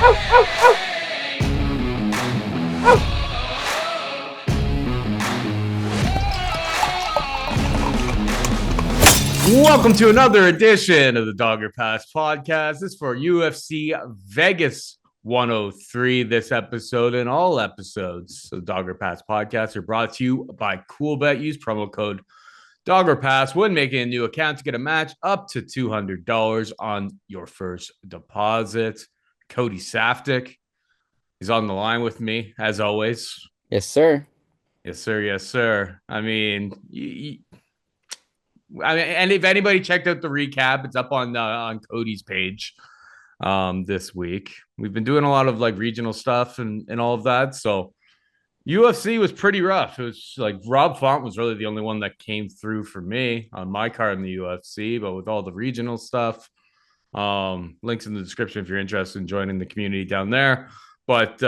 Welcome to another edition of the Haqparast podcast. This is for UFC Vegas 103. This episode and all episodes of the Haqparast podcast are brought to you by CoolBet. Use promo code Haqparast when making a new account to get a match up to $200 on your first deposit. Cody Saftik is on the line with me, as always. Yes, sir. Yes, sir. Yes, sir. I mean, and if anybody checked out the recap, it's up on Cody's page this week. We've been doing a lot of like regional stuff and all of that. So UFC was pretty rough. It was like Rob Font was really the only one that came through for me on my card in the UFC, but with all the regional stuff, links in the description if you're interested in joining the community down there. But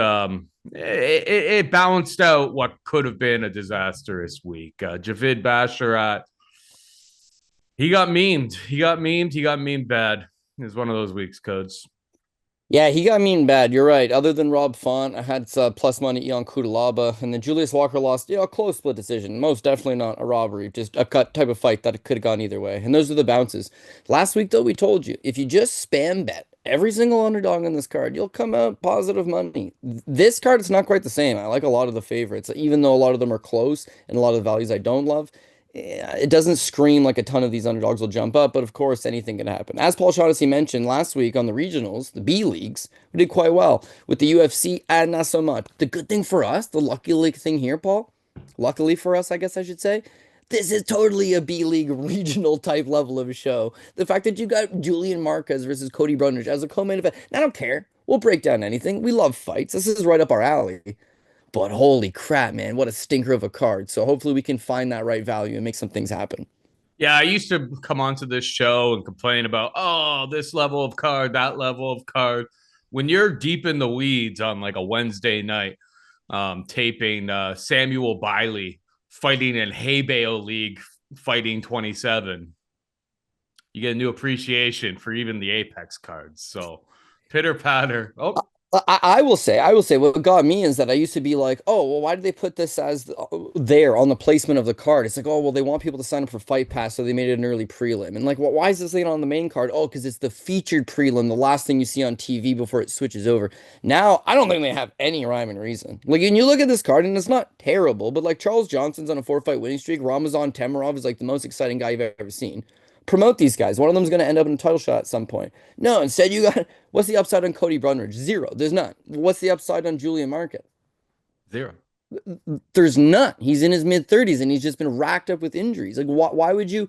it balanced out what could have been a disastrous week. Javid Basharat, he got memed. He got memed bad. It was one of those weeks, Codes. Yeah, he got mean bad. You're right. Other than Rob Font, I had plus money Ion Kudalaba, and then Julius Walker lost, a close split decision. Most definitely not a robbery, just a cut type of fight that could have gone either way. And those are the bounces. Last week, though, we told you, if you just spam bet every single underdog on this card, you'll come out positive money. This card is not quite the same. I like a lot of the favorites, even though a lot of them are close and a lot of the values I don't love. It doesn't scream like a ton of these underdogs will jump up, but of course anything can happen. As Paul Shaughnessy mentioned last week on the regionals, the B leagues, we did quite well. With the UFC, and not so much. The good thing for us, the lucky thing here, Paul, luckily for us, I guess I should say, this is totally a B league regional type level of a show. The fact that you got Julian Marquez versus Cody Brundage as a co-main event, I don't care. We'll break down anything. We love fights. This is right up our alley. But holy crap, man, what a stinker of a card. So hopefully we can find that right value and make some things happen. Yeah, I used to come onto this show and complain about, this level of card, that level of card. When you're deep in the weeds on like a Wednesday night, taping Samuel Biley fighting in Haybale League fighting 27, you get a new appreciation for even the Apex cards. So pitter patter. Oh, I will say what got me is that I used to be like, oh, well, why did they put this as there on the placement of the card? It's like, oh, well, they want people to sign up for Fight Pass, so they made it an early prelim. And like, well, why is this thing on the main card? Oh, because it's the featured prelim, the last thing you see on TV before it switches over. Now, I don't think they have any rhyme and reason. Like, and you look at this card, and it's not terrible, but like Charles Johnson's on a 4-fight winning streak. Ramazan Temirov is like the most exciting guy you've ever seen. Promote these guys. One of them is going to end up in a title shot at some point. No, instead you got, what's the upside on Cody Brundage? Zero. There's none. What's the upside on Julian Marquez? Zero. There's none. He's in his mid-30s and he's just been racked up with injuries. Like, why would you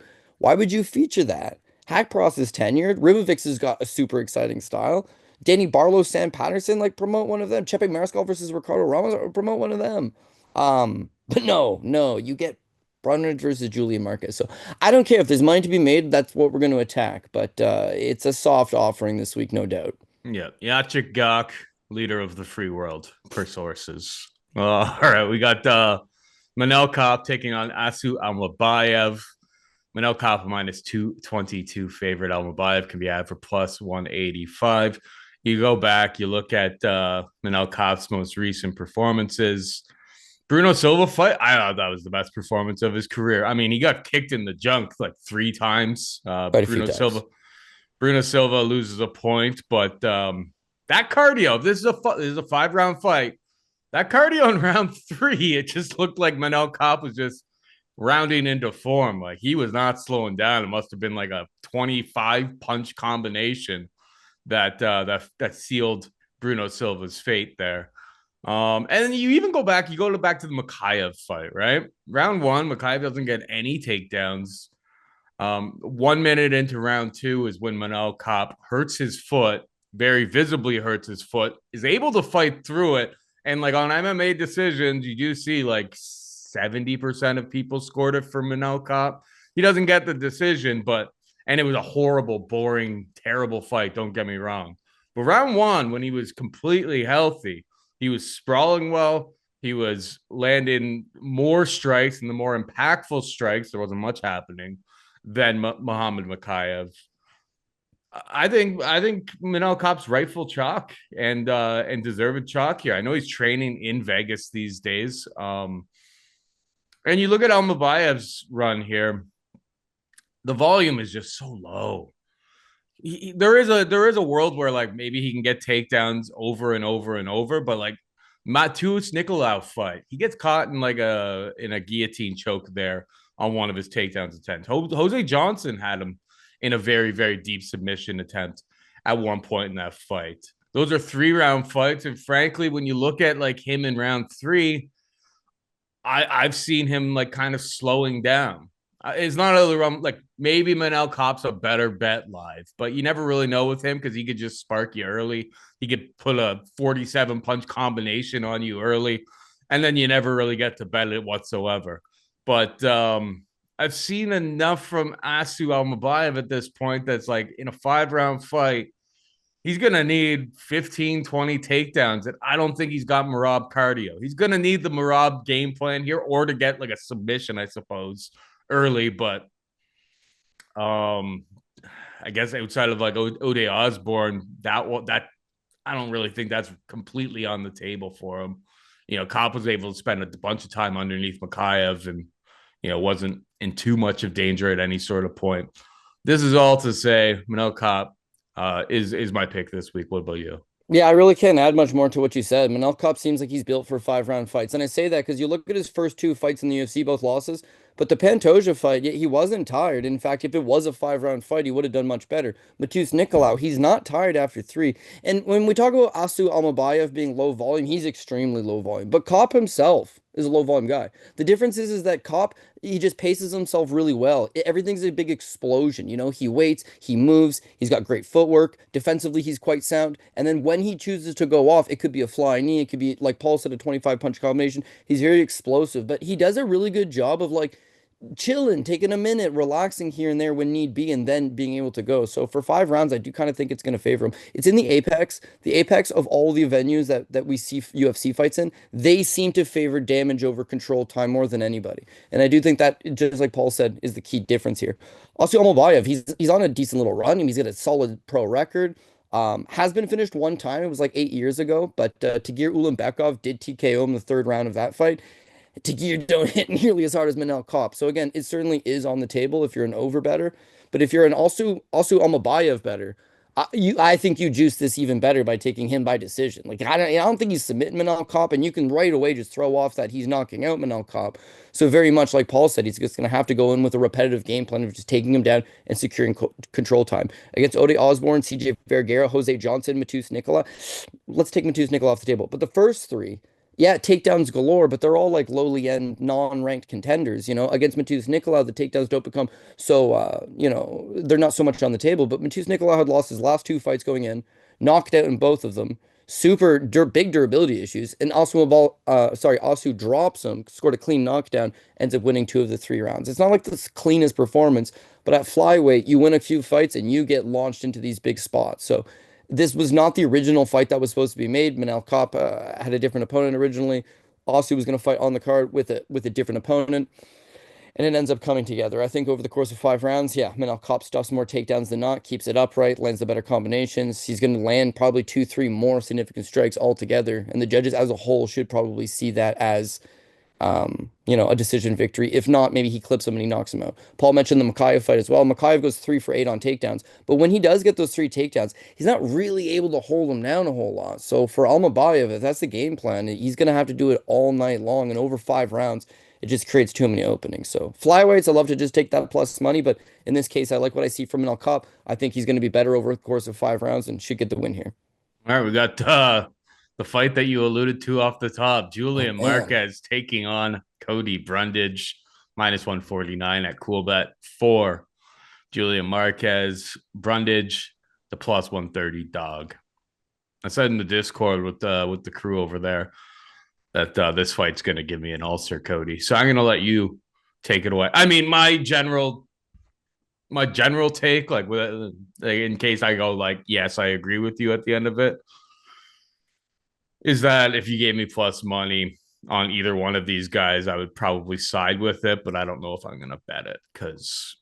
feature that? Haqparast is tenured. Ribovics has got a super exciting style. Danny Barlow, Sam Patterson, like promote one of them. Chepe Mariscal versus Ricardo Ramos, promote one of them. But no, you get Brundage versus Julian Marquez. So I don't care if there's money to be made. That's what we're going to attack. But it's a soft offering this week, no doubt. Yeah. Jacek Gok, leader of the free world, per sources. All right. We got Manel Kape taking on Asu Almabayev. Manel Kape minus 222 favorite. Almabayev can be added for plus 185. You go back, you look at Manel Kape's most recent performances. Bruno Silva fight, I thought that was the best performance of his career. I mean, he got kicked in the junk like 3 times. Bruno Silva loses a point, but that cardio, this is a 5-round fight. That cardio in round 3, it just looked like Manel Kape was just rounding into form. Like he was not slowing down. It must have been like a 25 punch combination that sealed Bruno Silva's fate there. And then you even go back to the Makhachev fight, right? Round 1, Makhachev doesn't get any takedowns. 1 minute into round 2 is when Manel Kape hurts his foot, very visibly hurts his foot, is able to fight through it. And like on MMA decisions, you do see like 70% of people scored it for Manel Kape. He doesn't get the decision, and it was a horrible, boring, terrible fight. Don't get me wrong. But round 1, when he was completely healthy, he was sprawling well. He was landing more strikes and the more impactful strikes. There wasn't much happening than Muhammad Makhachev. I think Manel Kape's rightful chalk and deserved chalk here. I know he's training in Vegas these days. And you look at Almabayev's run here, the volume is just so low. There is a world where like maybe he can get takedowns over and over and over, but like Matus Nicolau fight, he gets caught in like a guillotine choke there on one of his takedowns attempts. Jose Johnson had him in a very very deep submission attempt at one point in that fight. Those are 3 round fights, and frankly, when you look at like him in round 3, I've seen him like kind of slowing down. It's not really wrong. Like maybe Manel Kape's a better bet live, but you never really know with him because he could just spark you early. He could put a 47 punch combination on you early, and then you never really get to bet it whatsoever. But I've seen enough from Asu Almabayev at this point that's like in a 5 round fight, he's going to need 15, 20 takedowns. And I don't think he's got Merab cardio. He's going to need the Merab game plan here or to get like a submission, I suppose, early. But I guess outside of like Ode Osborne, that I don't really think that's completely on the table for him. Kape was able to spend a bunch of time underneath Makayev and, wasn't in too much of danger at any sort of point. This is all to say Manel Kape is my pick this week. What about you? Yeah, I really can't add much more to what you said. Manel Kape seems like he's built for 5 round fights. And I say that because you look at his first 2 fights in the UFC, both losses, but the Pantoja fight, he wasn't tired. In fact, if it was a 5 round fight, he would have done much better. Matus Nicolau, he's not tired after 3. And when we talk about Asu Almabayev being low volume, he's extremely low volume. But Kape himself is a low volume guy. The difference is that Kape, he just paces himself really well. Everything's a big explosion. He waits, he moves, he's got great footwork. Defensively, he's quite sound. And then when he chooses to go off, it could be a flying knee, it could be like Paul said, a 25 punch combination. He's very explosive, but he does a really good job of like chilling, taking a minute, relaxing here and there when need be, and then being able to go. So for 5 rounds, I do kind of think it's going to favor him. It's in the apex of all the venues that we see UFC fights in. They seem to favor damage over control time more than anybody, and I do think that, just like Paul said, is the key difference here. Also, Almabayev, he's on a decent little run. He's got a solid pro record. Has been finished one time. It was like 8 years ago, but Tagir Ulanbekov did TKO him in the 3rd round of that fight. Tagir don't hit nearly as hard as Manel Kape. So again, it certainly is on the table if you're an over better. But if you're an also Almabayev better, I think you juice this even better by taking him by decision. Like I don't think he's submitting Manel Kape, and you can right away just throw off that he's knocking out Manel Kape. So very much like Paul said, he's just going to have to go in with a repetitive game plan of just taking him down and securing control time against Ode Osborne, CJ Vergara, Jose Johnson, Matus Nicola. Let's take Matus Nicola off the table. But the first 3. Yeah, takedowns galore, but they're all like lowly end, non-ranked contenders. Against Matus Nicolau, the takedowns don't become so, they're not so much on the table. But Matus Nicolau had lost his last 2 fights going in, knocked out in both of them, big durability issues, and Asu drops him, scored a clean knockdown, ends up winning 2 of the 3 rounds. It's not like the cleanest performance, but at flyweight, you win a few fights and you get launched into these big spots. So this was not the original fight that was supposed to be made. Manel Kape had a different opponent originally. Asu was going to fight on the card with a different opponent, and it ends up coming together. I think over the course of 5 rounds, yeah, Manel Kape stuffs more takedowns than not, keeps it upright, lands the better combinations. He's going to land probably 2, 3 more significant strikes altogether, and the judges as a whole should probably see that as a decision victory. If not, maybe he clips him and he knocks him out. Paul mentioned the Makayev fight as well. Makayev goes 3 for 8 on takedowns, but when he does get those 3 takedowns, he's not really able to hold him down a whole lot. So for Almabayev, if that's the game plan, he's going to have to do it all night long, and over 5 rounds, it just creates too many openings. So flyweights, I love to just take that plus money, but in this case, I like what I see from Manel Kape. I think he's going to be better over the course of 5 rounds and should get the win here. All right, we got the fight that you alluded to off the top. Oh Julian man. Marquez taking on Cody Brundage, -149 at Coolbet for Julian Marquez. Brundage, the +130 dog. I said in the Discord with the crew over there that this fight's going to give me an ulcer, Cody. So I'm going to let you take it away. I mean, my general take, like in case I go like, yes, I agree with you at the end of it, is that if you gave me plus money on either one of these guys, I would probably side with it, but I don't know if I'm going to bet it because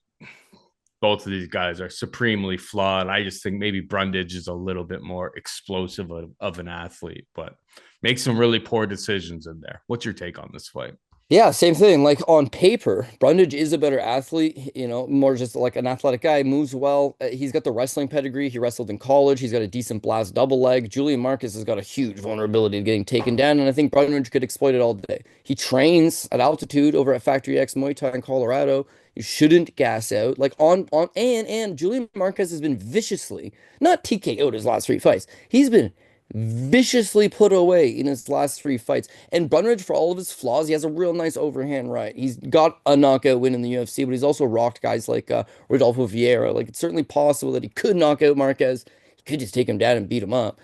both of these guys are supremely flawed. I just think maybe Brundage is a little bit more explosive of an athlete, but makes some really poor decisions in there. What's your take on this fight? Yeah, same thing. Like on paper, Brundage is a better athlete, more just like an athletic guy, moves well. He's got the wrestling pedigree. He wrestled in college. He's got a decent blast double leg. Julian Marquez has got a huge vulnerability to getting taken down, and I think Brundage could exploit it all day. He trains at altitude over at Factory X Muay Thai in Colorado. You shouldn't gas out. Like and Julian Marquez has been viciously, not TKO'd his last three fights. He's been viciously put away in his last three fights. And Brundage, for all of his flaws, he has a real nice overhand right. He's got a knockout win in the UFC, but he's also rocked guys like Rodolfo Vieira. Like, it's certainly possible that he could knock out Marquez. He could just take him down and beat him up.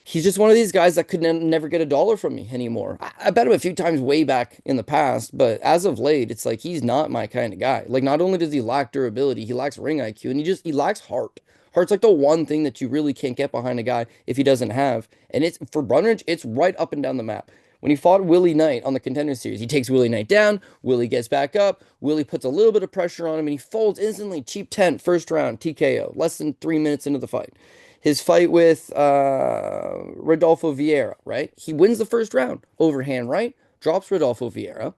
He's just one of these guys that could never get a dollar from me anymore. I bet him a few times way back in the past, but as of late, it's like he's not my kind of guy. Like, not only does he lack durability, he lacks ring IQ, and he lacks heart. Heart's like the one thing that you really can't get behind a guy if he doesn't have. And it's for Brundage, it's right up and down the map. When he fought Willie Knight on the Contender Series, he takes Willie Knight down. Willie gets back up. Willie puts a little bit of pressure on him, and he folds instantly. Cheap 10, first round, TKO, less than 3 minutes into the fight. His fight with Rodolfo Vieira, right? He wins the first round, overhand right, drops Rodolfo Vieira.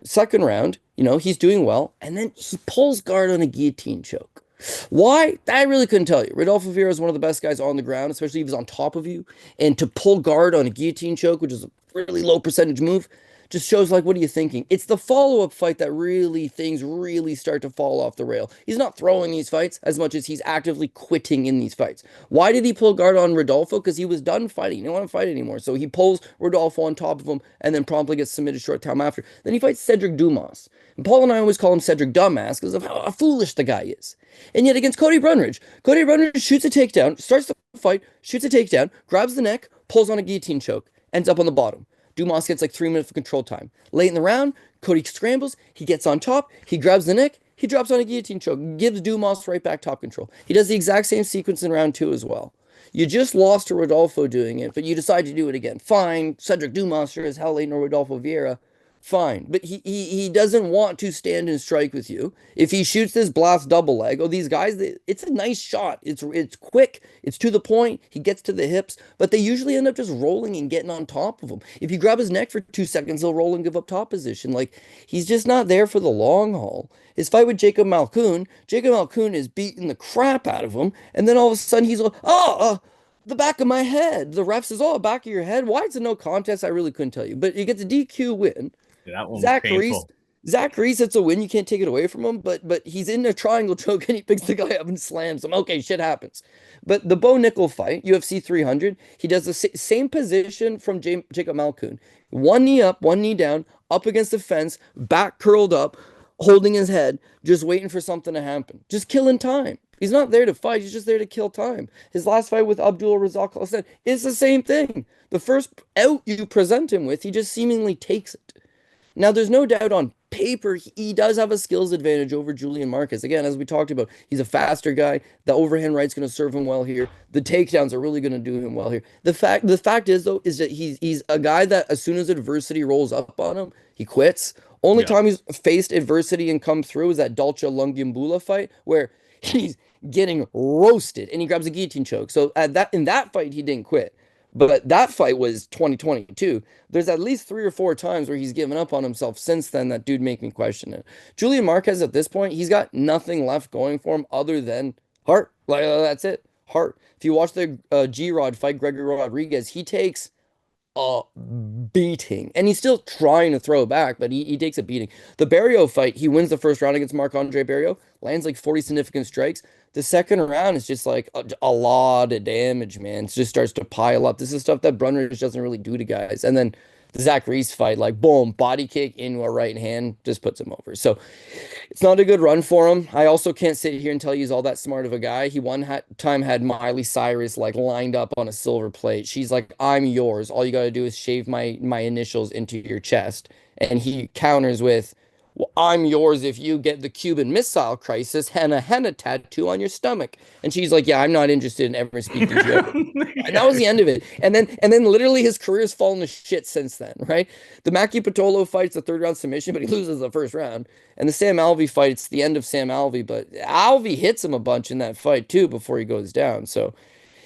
Second round, he's doing well, and then he pulls guard on a guillotine choke. Why? I really couldn't tell you. Rodolfo Vieira is one of the best guys on the ground, especially if he's on top of you. And to pull guard on a guillotine choke, which is a really low percentage move, just shows like, what are you thinking? It's the follow-up fight that really things really start to fall off the rail. He's not throwing these fights as much as he's actively quitting in these fights. Why did he pull guard on Rodolfo? Because he was done fighting. He didn't want to fight anymore. So he pulls Rodolfo on top of him and then promptly gets submitted short time after. Then he fights Cedric Dumas. And Paul and I always call him Cedric Dumbass because of how foolish the guy is. And yet against Cody Brundage shoots a takedown, starts the fight, shoots a takedown, grabs the neck, pulls on a guillotine choke, ends up on the bottom. Dumas gets like 3 minutes of control time. Late in the round, Cody scrambles, he gets on top, he grabs the neck, he drops on a guillotine choke, gives Dumas right back top control. He does the exact same sequence in round 2 as well. You just lost to Rodolfo doing it, but you decide to do it again. Fine, Cedric Dumas sure as hell ain't no Rodolfo Vieira. Fine, but he doesn't want to stand and strike with you. If he shoots this blast double leg, these guys, it's a nice shot. It's quick, it's to the point, he gets to the hips, but they usually end up just rolling and getting on top of him. If you grab his neck for 2 seconds, he'll roll and give up top position. Like, he's just not there for the long haul. His fight with Jacob Malkoun is beating the crap out of him, and then all of a sudden he's like, the back of my head. The ref says, back of your head. Why it's a no contest? I really couldn't tell you. But he gets a DQ win. Yeah, that one was painful. Zach Reese, it's a win. You can't take it away from him. But he's in a triangle choke and he picks the guy up and slams him. Okay, shit happens. But the Bo Nickel fight, UFC 300, he does the same position from Jacob Malkoun. One knee up, one knee down, up against the fence, back curled up, holding his head, just waiting for something to happen. Just killing time. He's not there to fight. He's just there to kill time. His last fight with Abdul Razak Al-Hassan is the same thing. The first out you present him with, he just seemingly takes it. Now, there's no doubt on paper, he does have a skills advantage over Julian Marquez. Again, as we talked about, he's a faster guy. The overhand right's going to serve him well here. The takedowns are really going to do him well here. The fact is, though, is that he's a guy that as soon as adversity rolls up on him, he quits. Only time he's faced adversity and come through is that Dalcha Lungiambula fight where he's getting roasted and he grabs a guillotine choke. So in that fight, he didn't quit. But that fight was 2022. There's at least 3 or 4 times where he's given up on himself since then that dude make me question it. Julian Marquez at this point, he's got nothing left going for him other than heart. Like, that's it. Heart. If you watch the G-Rod fight Gregory Rodriguez, he takes a beating. And he's still trying to throw back, but he takes a beating. The Barrio fight, he wins the first round against Marc-Andre Barrio, lands like 40 significant strikes. The second round is just like a lot of damage, man. It just starts to pile up. This is stuff that Brundage doesn't really do to guys. And then the Zach Reese fight, like, boom, body kick into a right hand, just puts him over. So it's not a good run for him. I also can't sit here and tell you he's all that smart of a guy. He one time had Miley Cyrus like lined up on a silver plate. She's like, I'm yours. All you got to do is shave my initials into your chest. And he counters with, Well, I'm yours if you get the Cuban Missile Crisis and a henna tattoo on your stomach. And she's like, yeah, I'm not interested in ever speaking to you ever. And that was the end of it. And then literally his career's fallen to shit since then, right? The Maki Pitolo fight's the third round submission, but he loses the first round. And the Sam Alvey fight, it's the end of Sam Alvey, but Alvey hits him a bunch in that fight too before he goes down. So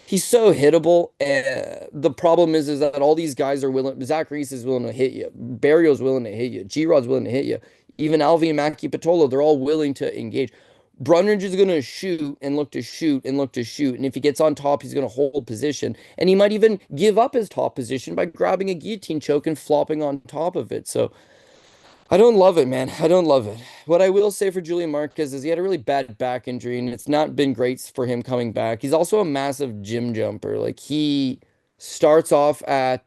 he's so hittable. The problem is that all these guys are willing. Zach Reese is willing to hit you. Barrio's willing to hit you. G-Rod's willing to hit you. Even Alvey and Maki Pitolo, they're all willing to engage. Brundage is going to shoot and look to shoot and look to shoot. And if he gets on top, he's going to hold position. And he might even give up his top position by grabbing a guillotine choke and flopping on top of it. So I don't love it, man. I don't love it. What I will say for Julian Marquez is he had a really bad back injury, and it's not been great for him coming back. He's also a massive gym jumper. Like he starts off at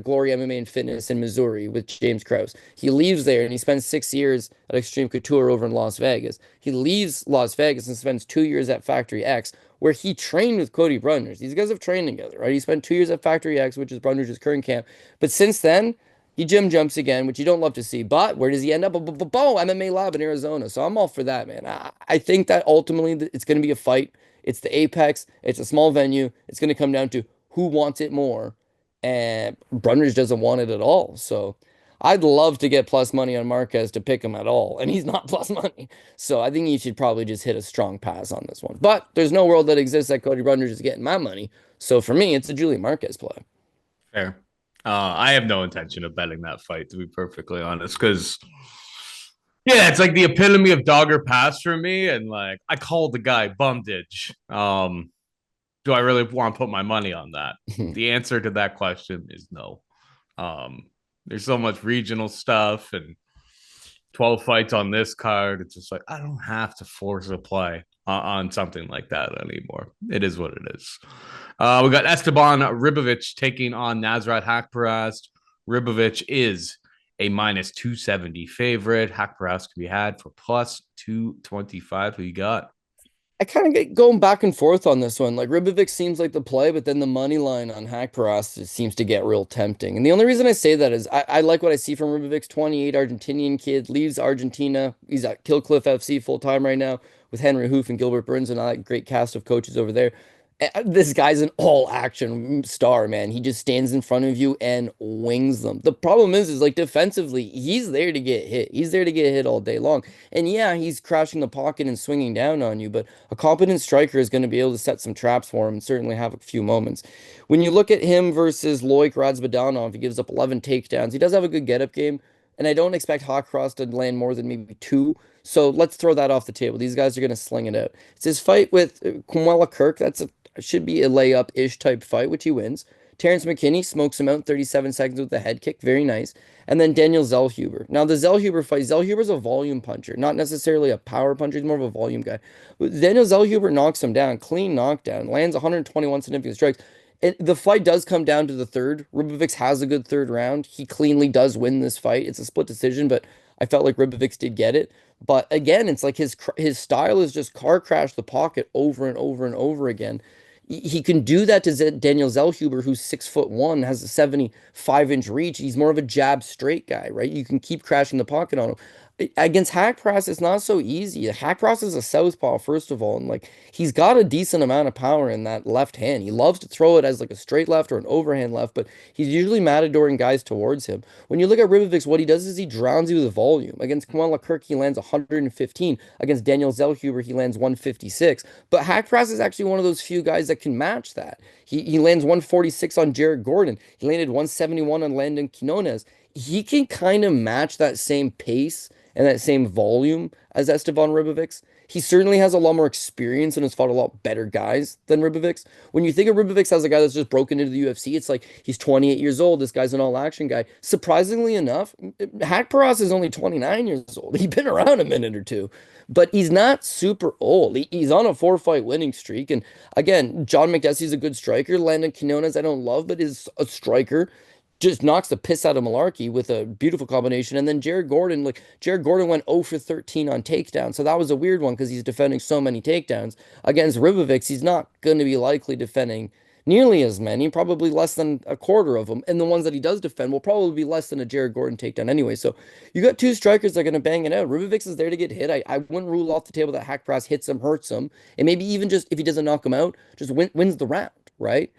Glory MMA and Fitness in Missouri with James Krause. He leaves there and he spends 6 years at Extreme Couture over in Las Vegas. He leaves Las Vegas and spends 2 years at Factory X, where he trained with Cody Brundage. These guys have trained together, right? He spent 2 years at Factory X, which is Brundage's current camp. But since then, he gym jumps again, which you don't love to see. But where does he end up? Boom, MMA Lab in Arizona. So I'm all for that, man. I think that ultimately it's going to be a fight. It's the Apex. It's a small venue. It's going to come down to who wants it more. And Brundage doesn't want it at all. So I'd love to get plus money on Marquez to pick him at all. And he's not plus money. So I think you should probably just hit a strong pass on this one. But there's no world that exists that Cody Brundage is getting my money. So for me, it's a Julian Marquez play. Fair. I have no intention of betting that fight, to be perfectly honest, because yeah, it's like the epitome of dog or pass for me. And like I called the guy Bumdage. Do I really want to put my money on that? The answer to that question is no. Um, there's so much regional stuff and 12 fights on this card. It's just like I don't have to force a play on something like that anymore. It is what it is. We got Esteban Ribovics taking on Nasrat Haqparast. Ribovics is a minus 270 favorite. Haqparast can be had for plus 225. Who you got? I kind of get going back and forth on this one. Like Ribovic seems like the play, but then the money line on Haqparast seems to get real tempting. And the only reason I say that is I like what I see from Ribovic's 28 Argentinian kid, leaves Argentina. He's at Killcliff FC full time right now with Henry Hoof and Gilbert Burns and all that great cast of coaches over there. This guy's an all-action star, man. He just stands in front of you and wings them. The problem is like defensively, he's there to get hit. He's there to get hit all day long. And yeah, he's crashing the pocket and swinging down on you, but a competent striker is going to be able to set some traps for him and certainly have a few moments. When you look at him versus Loic Radzbadanov, he gives up 11 takedowns. He does have a good get-up game, and I don't expect Hawkcross to land more than maybe two. So let's throw that off the table. These guys are going to sling it out. It's his fight with Kumala Kirk. That's a should be a layup-ish type fight, which he wins. Terrence McKinney smokes him out in 37 seconds with a head kick. Very nice. And then Daniel Zellhuber. Now, the Zellhuber fight, Zellhuber's a volume puncher, not necessarily a power puncher. He's more of a volume guy. But Daniel Zellhuber knocks him down, clean knockdown, lands 121 significant strikes. The fight does come down to the third. Ribovics has a good third round. He cleanly does win this fight. It's a split decision, but I felt like Ribovics did get it. But again, it's like his style is just car crash the pocket over and over and over again. He can do that to Daniel Zellhuber, who's 6'1", has a 75-inch reach. He's more of a jab straight guy, right? You can keep crashing the pocket on him. Against Haqparast, it's not so easy. Haqparast is a southpaw, first of all, and like he's got a decent amount of power in that left hand. He loves to throw it as like a straight left or an overhand left, but he's usually matadoring guys towards him. When you look at Ribovics, what he does is he drowns you with volume. Against Kamala Kirk, he lands 115. Against Daniel Zellhuber, he lands 156. But Haqparast is actually one of those few guys that can match that. He lands 146 on Jared Gordon. He landed 171 on Landon Quinones. He can kind of match that same pace and that same volume as Esteban Ribovics. He certainly has a lot more experience and has fought a lot better guys than Ribovics. When you think of Ribovics as a guy that's just broken into the UFC, it's like he's 28 years old. This guy's an all-action guy. Surprisingly enough, Haqparast is only 29 years old. He's been around a minute or two, but he's not super old. He's on a four-fight winning streak. And again, John McDessie's a good striker. Landon Quinones I don't love, but is a striker, just knocks the piss out of Malarkey with a beautiful combination. And then Jared Gordon went 0 for 13 on takedowns. So that was a weird one because he's defending so many takedowns. Against Ribovics, he's not going to be likely defending nearly as many, probably less than a quarter of them. And the ones that he does defend will probably be less than a Jared Gordon takedown anyway. So you got two strikers that are going to bang it out. Ribovics is there to get hit. I wouldn't rule off the table that Haqparast hits him, hurts him, and maybe even just if he doesn't knock him out, just wins the round, right?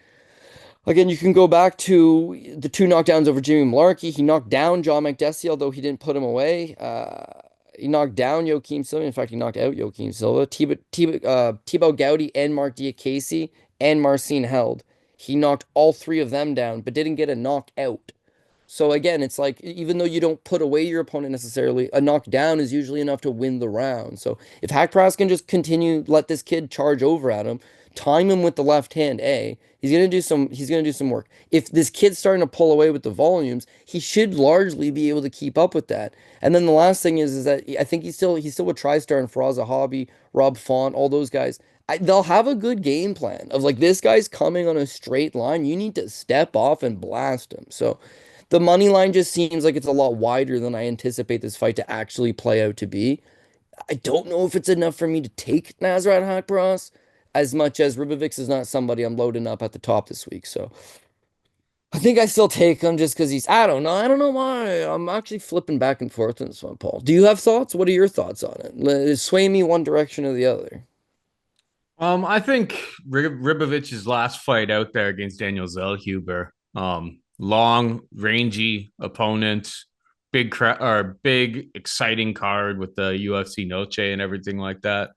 Again, you can go back to the two knockdowns over Jimmy Malarkey. He knocked down John McDessie, although he didn't put him away. He knocked down Joaquim Silva. In fact, he knocked out Joaquim Silva. Thibaut Gowdy and Mark Diakese and Marcin Held. He knocked all three of them down, but didn't get a knockout. So again, it's like even though you don't put away your opponent necessarily, a knockdown is usually enough to win the round. So if Haqparast can just continue, let this kid charge over at him, time him with the left hand, he's gonna do some work. If this kid's starting to pull away with the volumes, he should largely be able to keep up with that. And then the last thing is that I think he's still with TriStar and Faraz Hobby, Rob Font, all those guys. They'll have a good game plan of like this guy's coming on a straight line. You need to step off and blast him. So the money line just seems like it's a lot wider than I anticipate this fight to actually play out to be. I don't know if it's enough for me to take Nasrat Haqparast as much as Ribovics is not somebody I'm loading up at the top this week. So I think I still take him just because I don't know. I don't know why. I'm actually flipping back and forth on this one, Paul. Do you have thoughts? What are your thoughts on it? Sway me one direction or the other. I think Ribovic's last fight out there against Daniel Zellhuber, long, rangy opponent, big, exciting card with the UFC Noche and everything like that.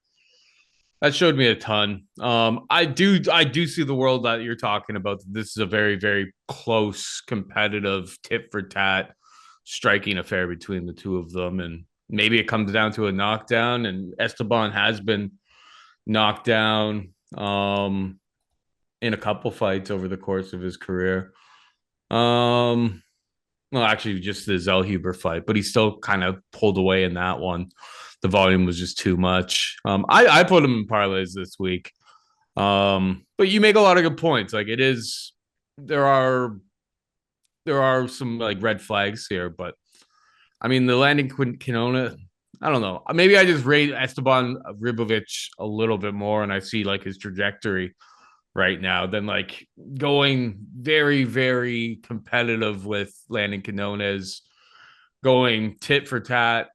That showed me a ton. I do see the world that you're talking about. This is a very, very close, competitive, tit for tat striking affair between the two of them, and maybe it comes down to a knockdown. And Esteban has been knocked down in a couple fights over the course of his career. Well, actually, just the Zellhuber fight, but he still kind of pulled away in that one. The volume was just too much. I put him in parlays this week. But you make a lot of good points. Like it is, there are some like red flags here, but I mean the landing Quinona. I don't know. Maybe I just rate Esteban Ribovic a little bit more, and I see like his trajectory right now than like going very, very competitive with Landon Quinones, going tit for tat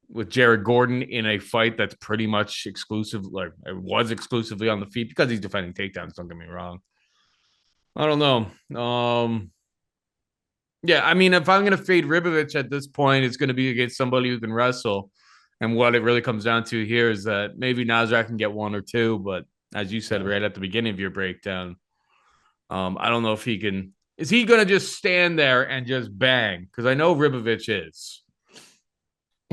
with Jared Gordon in a fight that's pretty much exclusive, like it was exclusively on the feet because he's defending takedowns. Don't get me wrong. I don't know. Yeah, I mean, if I'm going to fade Ribovic at this point, it's going to be against somebody who can wrestle. And what it really comes down to here is that maybe Nasrat can get one or two, but as you said right at the beginning of your breakdown, I don't know if he can. Is he going to just stand there and just bang? Because I know Ribovic is.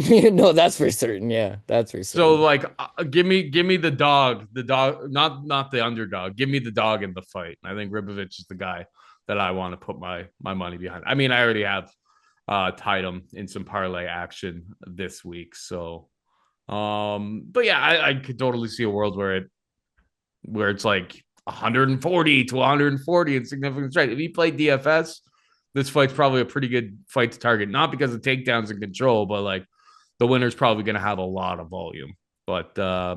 No, that's for certain. Yeah, that's for So certain. like, give me the dog, not the underdog. Give me the dog in the fight. I think Ribovic is the guy that I want to put my money behind. I mean, I already have tied him in some parlay action this week. So, but yeah, I could totally see a world where it's like 140 to 140 in significant strike. If he played DFS, this fight's probably a pretty good fight to target. Not because of takedowns and control, but like the winner's probably going to have a lot of volume. But yeah,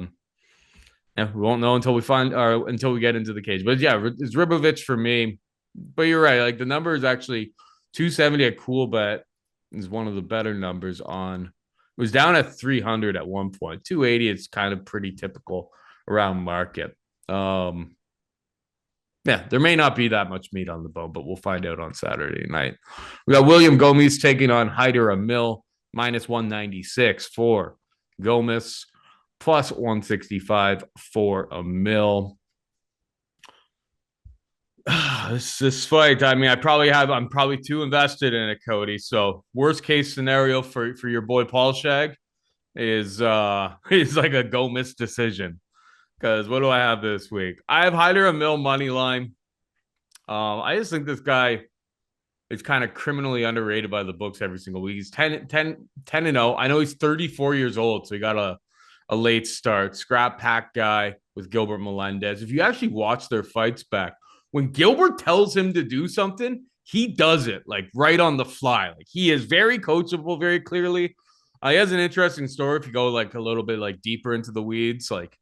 we won't know until until we get into the cage. But yeah, it's Ribovic for me. But you're right. Like the number is actually 270 at Cool Bet is one of the better numbers on. It was down at 300 at one point. 280 is kind of pretty typical around market. Yeah, there may not be that much meat on the bone, but we'll find out on Saturday night. We got William Gomis taking on Hyder Amil, minus 196 for Gomis, plus 165 for Amil. This fight, I mean, I'm probably too invested in it, Cody. So worst case scenario for your boy Paul Shag is is like a Gomis decision. Because what do I have this week? I have Hyder Amil money line. I just think this guy is kind of criminally underrated by the books every single week. He's 10-0. I know he's 34 years old, so he got a late start. Scrap pack guy with Gilbert Melendez. If you actually watch their fights back, when Gilbert tells him to do something, he does it like right on the fly. Like he is very coachable, very clearly. He has an interesting story if you go like a little bit like deeper into the weeds. Like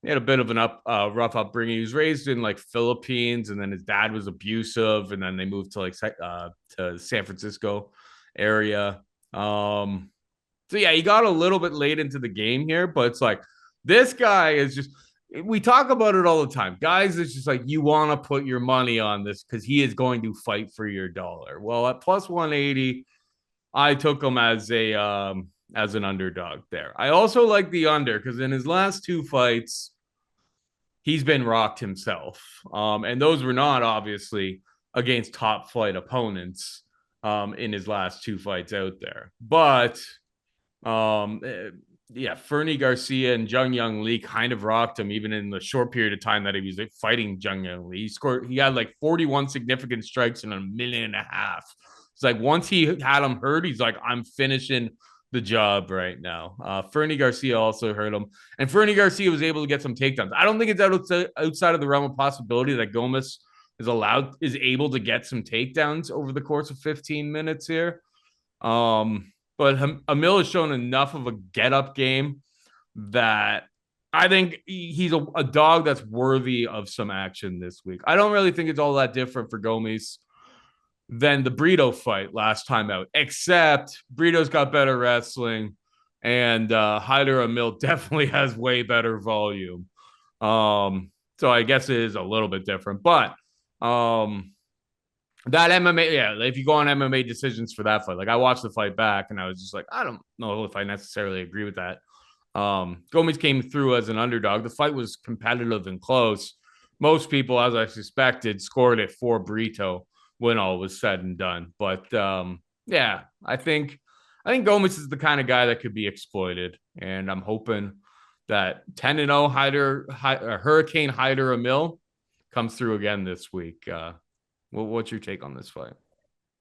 he had a bit of an rough upbringing. He was raised in like Philippines, and then his dad was abusive, and then they moved to like to San Francisco area. So yeah, he got a little bit late into the game here, but it's like this guy is just. We talk about it all the time, guys. It's just like you want to put your money on this because he is going to fight for your dollar. Well, at plus 180, I took him as an underdog there. I also like the under because in his last two fights, he's been rocked himself. And those were not obviously against top flight opponents in his last two fights out there. But yeah, Fernie Garcia and Jung Young Lee kind of rocked him even in the short period of time that he was fighting Jung Young Lee. He had like 41 significant strikes in 1.5 million. It's like once he had him hurt, he's like, I'm finishing the job right now. Fernie Garcia also hurt him, and Fernie Garcia was able to get some takedowns. I don't think it's outside of the realm of possibility that Gomis is able to get some takedowns over the course of 15 minutes here. But Amil has shown enough of a get-up game that I think he's a dog that's worthy of some action this week. I don't really think it's all that different for Gomis than the Brito fight last time out, except Brito's got better wrestling, and Hyder Amil definitely has way better volume. So I guess it is a little bit different. But that MMA, yeah, if you go on MMA decisions for that fight, like I watched the fight back and I was just like, I don't know if I necessarily agree with that. Gomis came through as an underdog. The fight was competitive and close. Most people, as I suspected, scored it for Brito when all was said and done. But yeah, I think Gomis is the kind of guy that could be exploited, and I'm hoping that 10-0 Hurricane Hyder Amil comes through again this week. What's your take on this fight?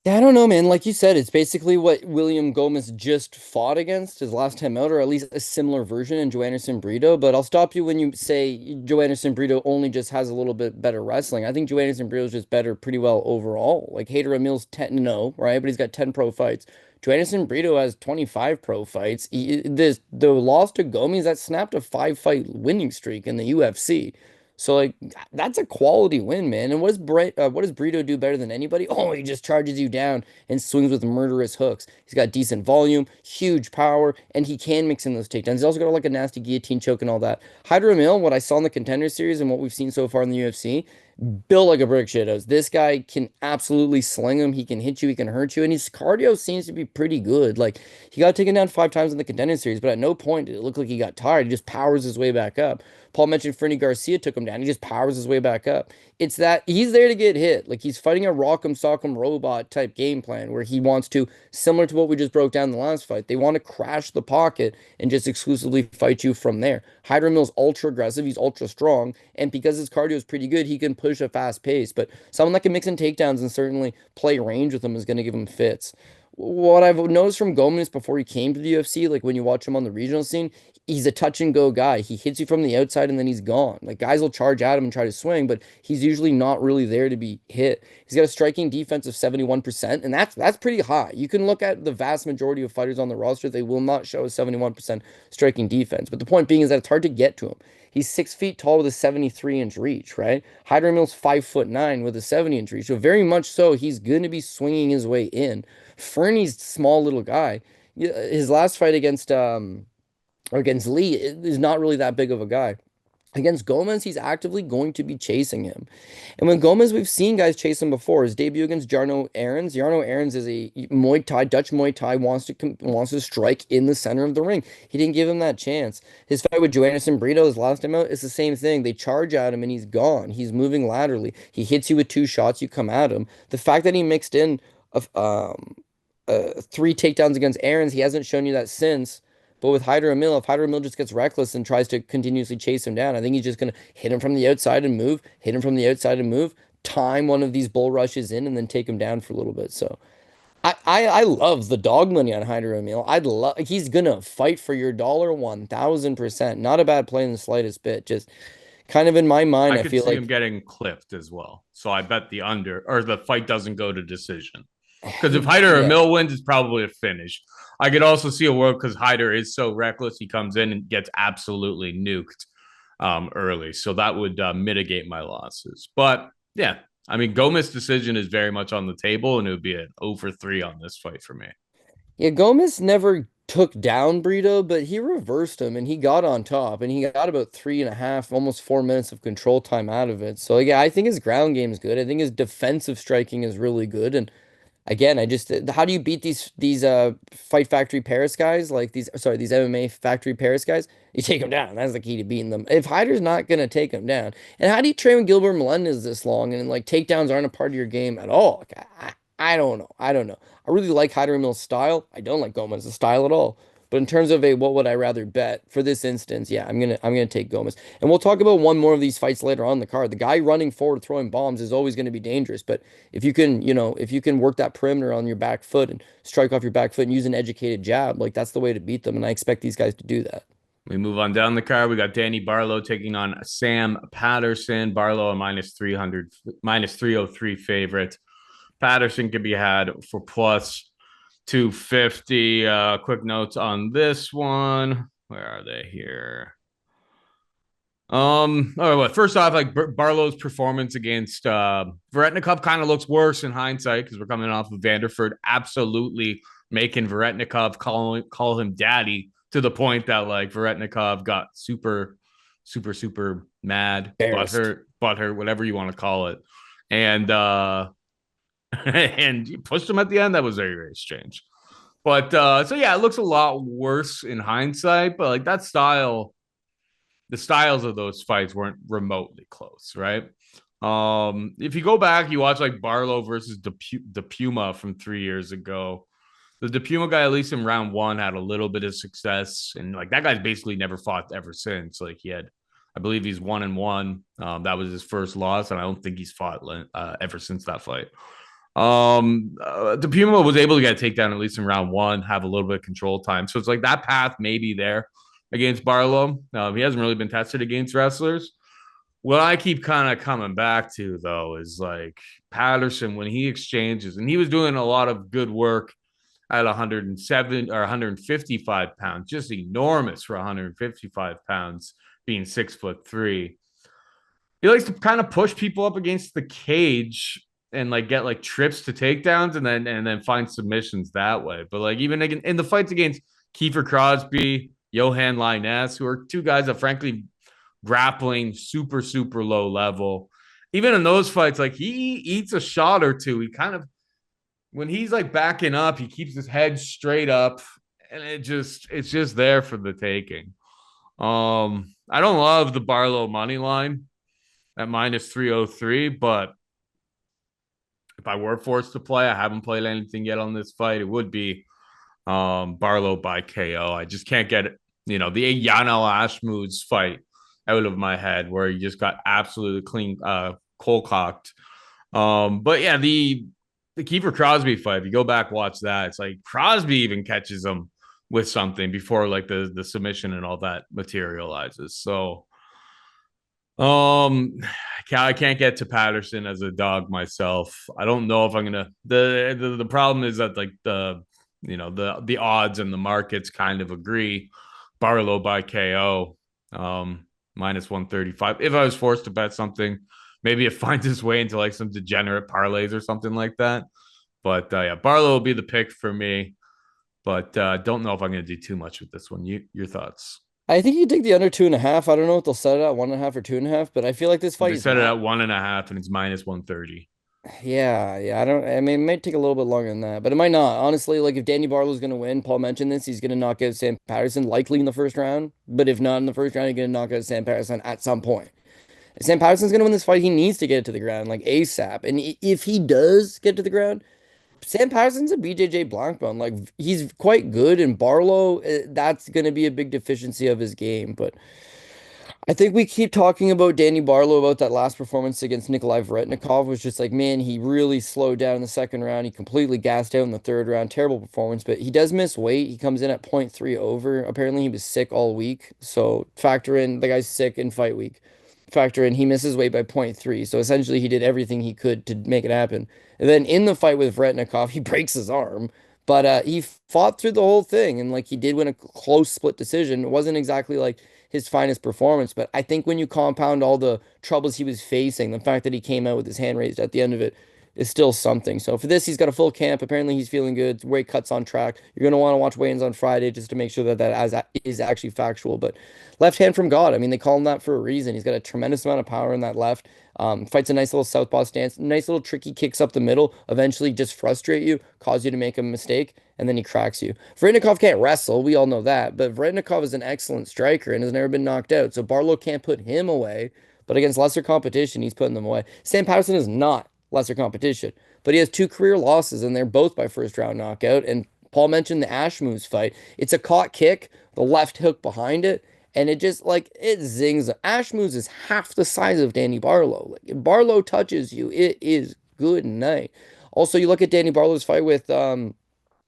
Yeah, I don't know, man. Like you said, it's basically what William Gomis just fought against his last time out, or at least a similar version in Joanderson Brito. But I'll stop you when you say Joanderson Brito only just has a little bit better wrestling. I think Joanderson Brito is just better pretty well overall. Like Hyder Amil's 10-0, right? But he's got 10 pro fights. Joanderson Brito has 25 pro fights. The loss to Gomis that snapped a 5-fight winning streak in the UFC. So like that's a quality win, man. And what does Brito do better than anybody? Oh, he just charges you down and swings with murderous hooks. He's got decent volume, huge power, and he can mix in those takedowns. He's also got like a nasty guillotine choke and all that. Hyder Amil, what I saw in the Contender Series and what we've seen so far in the UFC, built like a brick shithouse. This guy can absolutely sling him. He can hit you. He can hurt you. And his cardio seems to be pretty good. Like he got taken down 5 times in the Contender Series, but at no point did it look like he got tired. He just powers his way back up. Paul mentioned Fernie Garcia took him down. He just powers his way back up. It's that he's there to get hit. Like he's fighting a rock'em sock'em robot type game plan where he wants to, similar to what we just broke down in the last fight, they want to crash the pocket and just exclusively fight you from there. Hyder Mills ultra aggressive. He's ultra strong. And because his cardio is pretty good, he can push a fast pace. But someone that can mix in takedowns and certainly play range with him is going to give him fits. What I've noticed from Gomes before he came to the UFC, like when you watch him on the regional scene, he's a touch and go guy. He hits you from the outside and then he's gone. Like guys will charge at him and try to swing, but he's usually not really there to be hit. He's got a striking defense of 71%, and that's pretty high. You can look at the vast majority of fighters on the roster, they will not show a 71% striking defense. But the point being is that it's hard to get to him. He's 6 feet tall with a 73-inch reach, right? Hyder Mill's 5'9" with a 70-inch reach. So very much so, he's going to be swinging his way in. Fernie's small little guy. His last fight against Lee is not really that big of a guy. Against Gomes, he's actively going to be chasing him. And when Gomes, we've seen guys chase him before. His debut against Jarno Arens. Jarno Arens is a Dutch Muay Thai, wants to strike in the center of the ring. He didn't give him that chance. His fight with Joanderson Brito, his last time out, it's the same thing. They charge at him and he's gone. He's moving laterally. He hits you with 2 shots, you come at him. The fact that he mixed in 3 takedowns against Arens, he hasn't shown you that since. But with Hyder Amil, if Hyder Amil just gets reckless and tries to continuously chase him down, I think he's just going to hit him from the outside and move, hit him from the outside and move, time one of these bull rushes in, and then take him down for a little bit. So I love the dog money on Hyder Amil. He's going to fight for your dollar 1,000%. Not a bad play in the slightest bit. Just kind of in my mind, I I could feel see like him getting clipped as well. So I bet the under or the fight doesn't go to decision. Because if Hyder yeah. Amil wins, it's probably a finish. I could also see a world because Hyder is so reckless. He comes in and gets absolutely nuked early. So that would mitigate my losses. But yeah, I mean, Gomis' decision is very much on the table, and it would be an 0 for 3 on this fight for me. Yeah, Gomis never took down Brito, but he reversed him and he got on top and he got about 3.5, almost 4 minutes of control time out of it. So yeah, I think his ground game is good. I think his defensive striking is really good. And again, I just how do you beat these Fight Factory Paris guys like these MMA Factory Paris guys? You take them down. That's the key to beating them. If Hyder's not gonna take them down, and how do you train with Gilbert Melendez this long and like takedowns aren't a part of your game at all? Like, I don't know. I don't know. I really like Hyder Mill's style. I don't like Gomez's style at all. But in terms of a what would I rather bet for this instance, yeah, I'm gonna take Gomez. And we'll talk about one more of these fights later on in the card. The guy running forward throwing bombs is always going to be dangerous, but if you can work that perimeter on your back foot and strike off your back foot and use an educated jab, like that's the way to beat them. And I expect these guys to do that. We move on down the card. We got Danny Barlow taking on Sam Patterson. Barlow a minus 300, minus 303 favorite. Patterson can be had for plus 250. Quick notes on this one. Where are they here? All right, well, first off, like Barlow's performance against Veretnikov kind of looks worse in hindsight because we're coming off of Vanderford absolutely making Veretnikov call him daddy to the point that like Veretnikov got super mad, Embarrassed. butthurt, whatever you want to call it, and and you pushed him at the end. That was very strange. But so yeah, it looks a lot worse in hindsight. But like that style, the styles of those fights weren't remotely close, right? If you go back, you watch like Barlow versus the Puma from 3 years ago. The Puma guy, at least in round one, had a little bit of success, and like that guy's basically never fought ever since. Like he had, I believe he's 1-1. That was his first loss, and I don't think he's fought ever since that fight. The Puma was able to get a takedown at least in round one, have a little bit of control time. So it's like that path may be there against Barlow. He hasn't really been tested against wrestlers. What I keep kind of coming back to though is like Patterson when he exchanges, and he was doing a lot of good work at 107 or 155 pounds, just enormous for 155 pounds, being 6'3". He likes to kind of push people up against the cage and like get like trips to takedowns and then find submissions that way. But like even in the fights against Kiefer Crosby, Johan Linus, who are two guys that frankly grappling super low level. Even in those fights, like he eats a shot or two. He kind of when he's like backing up, he keeps his head straight up, and it's just there for the taking. I don't love the Barlow money line at minus 303, but if I were forced to play, I haven't played anything yet on this fight. It would be Barlow by KO. I just can't get the Yano Ashmood's fight out of my head where he just got absolutely clean cold cocked. But yeah, the Kiefer Crosby fight, if you go back watch that, it's like Crosby even catches him with something before like the submission and all that materializes. So I can't get to Patterson as a dog myself. I don't know if I'm gonna. The problem is that like the odds and the markets kind of agree. Barlow by KO, minus 135. If I was forced to bet something, maybe it finds its way into like some degenerate parlays or something like that. But yeah, Barlow will be the pick for me. But don't know if I'm going to do too much with this one. Your thoughts? I think you take the under 2.5. I don't know if they'll set it at 1.5 or 2.5, but I feel like this fight They is set it not. at 1.5, and it's minus 130. Yeah. I don't. I mean, it might take a little bit longer than that, but it might not. Honestly, like if Danny Barlow's gonna win, Paul mentioned this, he's gonna knock out Sam Patterson likely in the first round. But if not in the first round, he's gonna knock out Sam Patterson at some point. If Sam Patterson's gonna win this fight, he needs to get it to the ground like ASAP. And if he does get to the ground, Sam Patterson's a BJJ black belt. Like he's quite good, and Barlow, that's gonna be a big deficiency of his game, but. I think we keep talking about Danny Barlow about that last performance against Nikolai Veretnikov was just like, man, he really slowed down in the second round. He completely gassed out in the third round. Terrible performance, but he does miss weight. He comes in at 0.3 over. Apparently, he was sick all week. So factor in the guy's sick in fight week. Factor in he misses weight by 0.3. So essentially, he did everything he could to make it happen. And then in the fight with Veretnikov, he breaks his arm. But he fought through the whole thing, and like he did win a close split decision. It wasn't exactly like his finest performance. But I think when you compound all the troubles he was facing, the fact that he came out with his hand raised at the end of it is still something. So for this, he's got a full camp. Apparently, he's feeling good. Weight cuts on track. You're going to want to watch weigh-ins on Friday just to make sure that is actually factual. But left hand from God. I mean, they call him that for a reason. He's got a tremendous amount of power in that left. Fights a nice little southpaw stance, nice little tricky kicks up the middle, eventually just frustrate you, cause you to make a mistake, and then he cracks you. Vrednikov can't wrestle, we all know that, but Vrednikov is an excellent striker and has never been knocked out, so Barlow can't put him away, but against lesser competition, he's putting them away. Sam Patterson is not lesser competition, but he has two career losses, and they're both by first round knockout, and Paul mentioned the Ash Moves fight. It's a caught kick, the left hook behind it, and it just like it zings. Ash Moves is half the size of Danny Barlow. Like if Barlow touches you, it is good night. Also, you look at Danny Barlow's fight with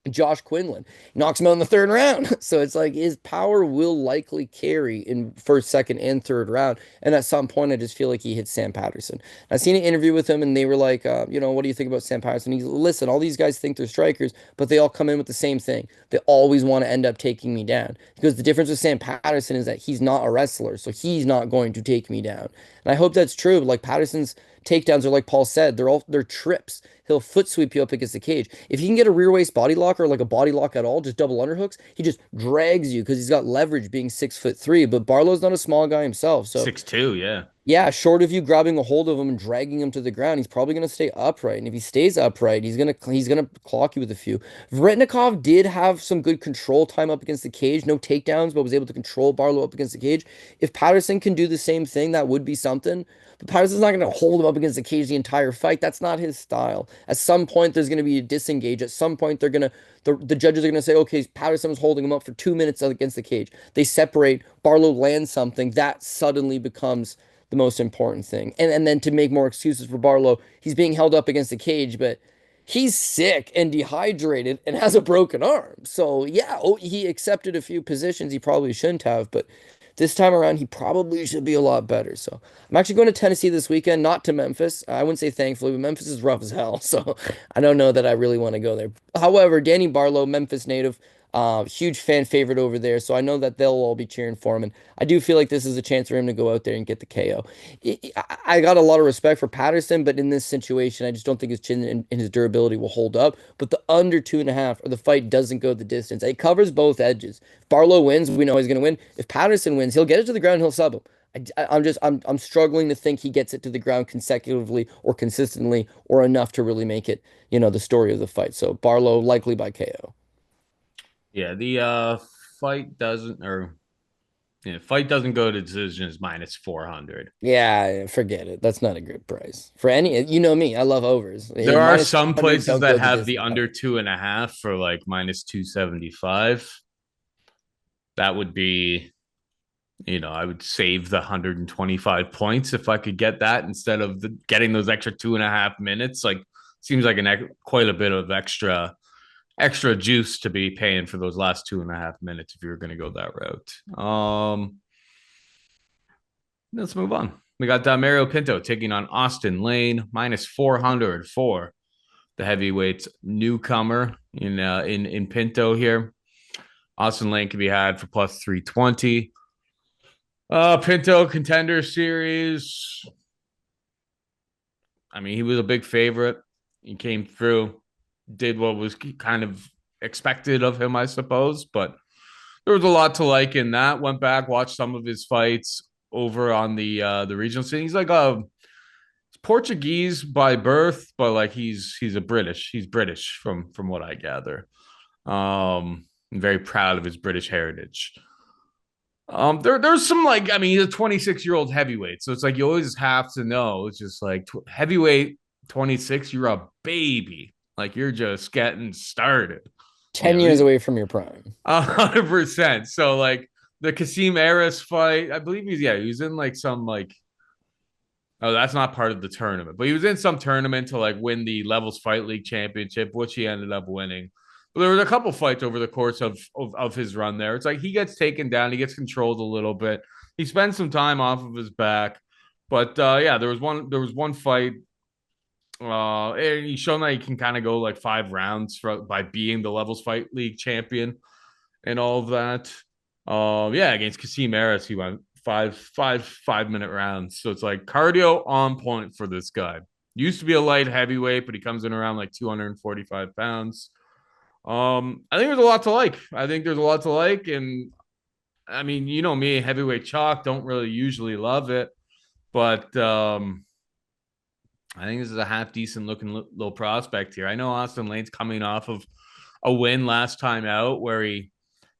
Josh Quinlan knocks him out in the third round. So it's like his power will likely carry in first, second, and third round. And at some point, I just feel like he hits Sam Patterson. I seen an interview with him, and they were like, what do you think about Sam Patterson? He's listen, all these guys think they're strikers, but they all come in with the same thing. They always want to end up taking me down. Because the difference with Sam Patterson is that he's not a wrestler, so he's not going to take me down. And I hope that's true. Like Patterson's takedowns are like Paul said, they're trips. He'll foot sweep you up against the cage. If he can get a rear waist body lock or like a body lock at all, just double underhooks, he just drags you because he's got leverage being 6'3". But Barlow's not a small guy himself. So 6'2", yeah. Yeah, short of you grabbing a hold of him and dragging him to the ground, he's probably gonna stay upright. And if he stays upright, he's gonna clock you with a few. Vretnikov did have some good control time up against the cage, no takedowns, but was able to control Barlow up against the cage. If Patterson can do the same thing, that would be something. But Patterson's not gonna hold him up against the cage the entire fight. That's not his style. At some point, there's gonna be a disengage. At some point, the judges are gonna say, okay, Patterson was holding him up for 2 minutes against the cage. They separate. Barlow lands something. That suddenly becomes the most important thing. And then to make more excuses for Barlow, he's being held up against the cage, but he's sick and dehydrated and has a broken arm. So yeah, he accepted a few positions he probably shouldn't have, but this time around he probably should be a lot better. So I'm actually going to Tennessee this weekend, not to Memphis. I wouldn't say thankfully, but Memphis is rough as hell. So I don't know that I really want to go there. However, Danny Barlow, Memphis native, huge fan favorite over there, so I know that they'll all be cheering for him, and I do feel like this is a chance for him to go out there and get the KO. I got a lot of respect for Patterson, but in this situation, I just don't think his chin and his durability will hold up. But the under 2.5, or the fight doesn't go the distance. It covers both edges. If Barlow wins, we know he's going to win. If Patterson wins, he'll get it to the ground, he'll sub him. I'm struggling to think he gets it to the ground consecutively or consistently or enough to really make it, the story of the fight. So Barlow likely by KO. Yeah, the fight doesn't go to decisions minus 400. Yeah, forget it. That's not a good price for any. You know me, I love overs. There are Minus some 100, places don't go that the have the distance. under 2.5 for like minus 275. That would be, I would save the 125 points if I could get that instead of getting those extra 2.5 minutes. Like, seems like quite a bit of extra juice to be paying for those last 2.5 minutes if you were going to go that route. Let's move on. We got Mario Pinto taking on Austen Lane, minus 400 for the heavyweight newcomer in Pinto here. Austen Lane can be had for plus 320. Pinto Contender Series. I mean, he was a big favorite. He came through, did what was kind of expected of him, I suppose. But there was a lot to like in that. Went back, watched some of his fights over on the regional scene. He's like Portuguese by birth, but like he's British from what I gather. I'm very proud of his British heritage. There's some like, I mean, he's a 26-year-old heavyweight, so it's like you always have to know. It's just like heavyweight 26, you're a baby, like you're just getting started. 10 years away from your prime. 100%. So like the Kasim Aris fight, I believe he was in like some like, oh, that's not part of the tournament, but he was in some tournament to like win the Levels Fight League championship, which he ended up winning. But there was a couple fights over the course of his run there. It's like he gets taken down, he gets controlled a little bit. He spends some time off of his back. But there was one fight. And he's shown that he can kind of go like 5 rounds by being the Levels Fight League champion and all of that. Yeah, against Kasim Harris, he went 5 minute rounds. So it's like cardio on point for this guy. Used to be a light heavyweight, but he comes in around like 245 pounds. I think there's a lot to like. I think there's a lot to like, and I mean, you know me, heavyweight chalk, don't really usually love it, but I think this is a half decent looking little prospect here. I know Austen Lane's coming off of a win last time out where he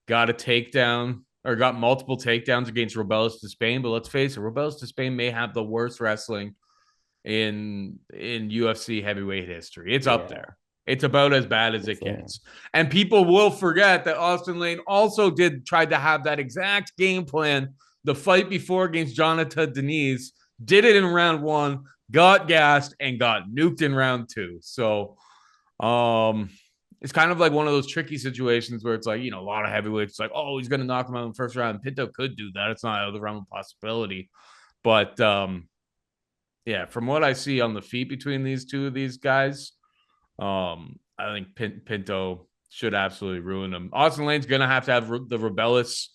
got a takedown or got multiple takedowns against Robelis de Spain. But let's face it, Robelis de Spain may have the worst wrestling in UFC heavyweight history. It's up Yeah, there. It's about as bad as it's it there. gets. And people will forget that Austen Lane also tried to have that exact game plan the fight before against Jonathan Denise, did it in round one, got gassed, and got nuked in round two. So it's kind of like one of those tricky situations where it's like, a lot of heavyweights, it's like, oh, he's going to knock him out in the first round. Pinto could do that. It's not out of the realm of possibility. But yeah, from what I see on the feet between these two of these guys, I think Pinto should absolutely ruin him. Austen Lane's going to have the Robelis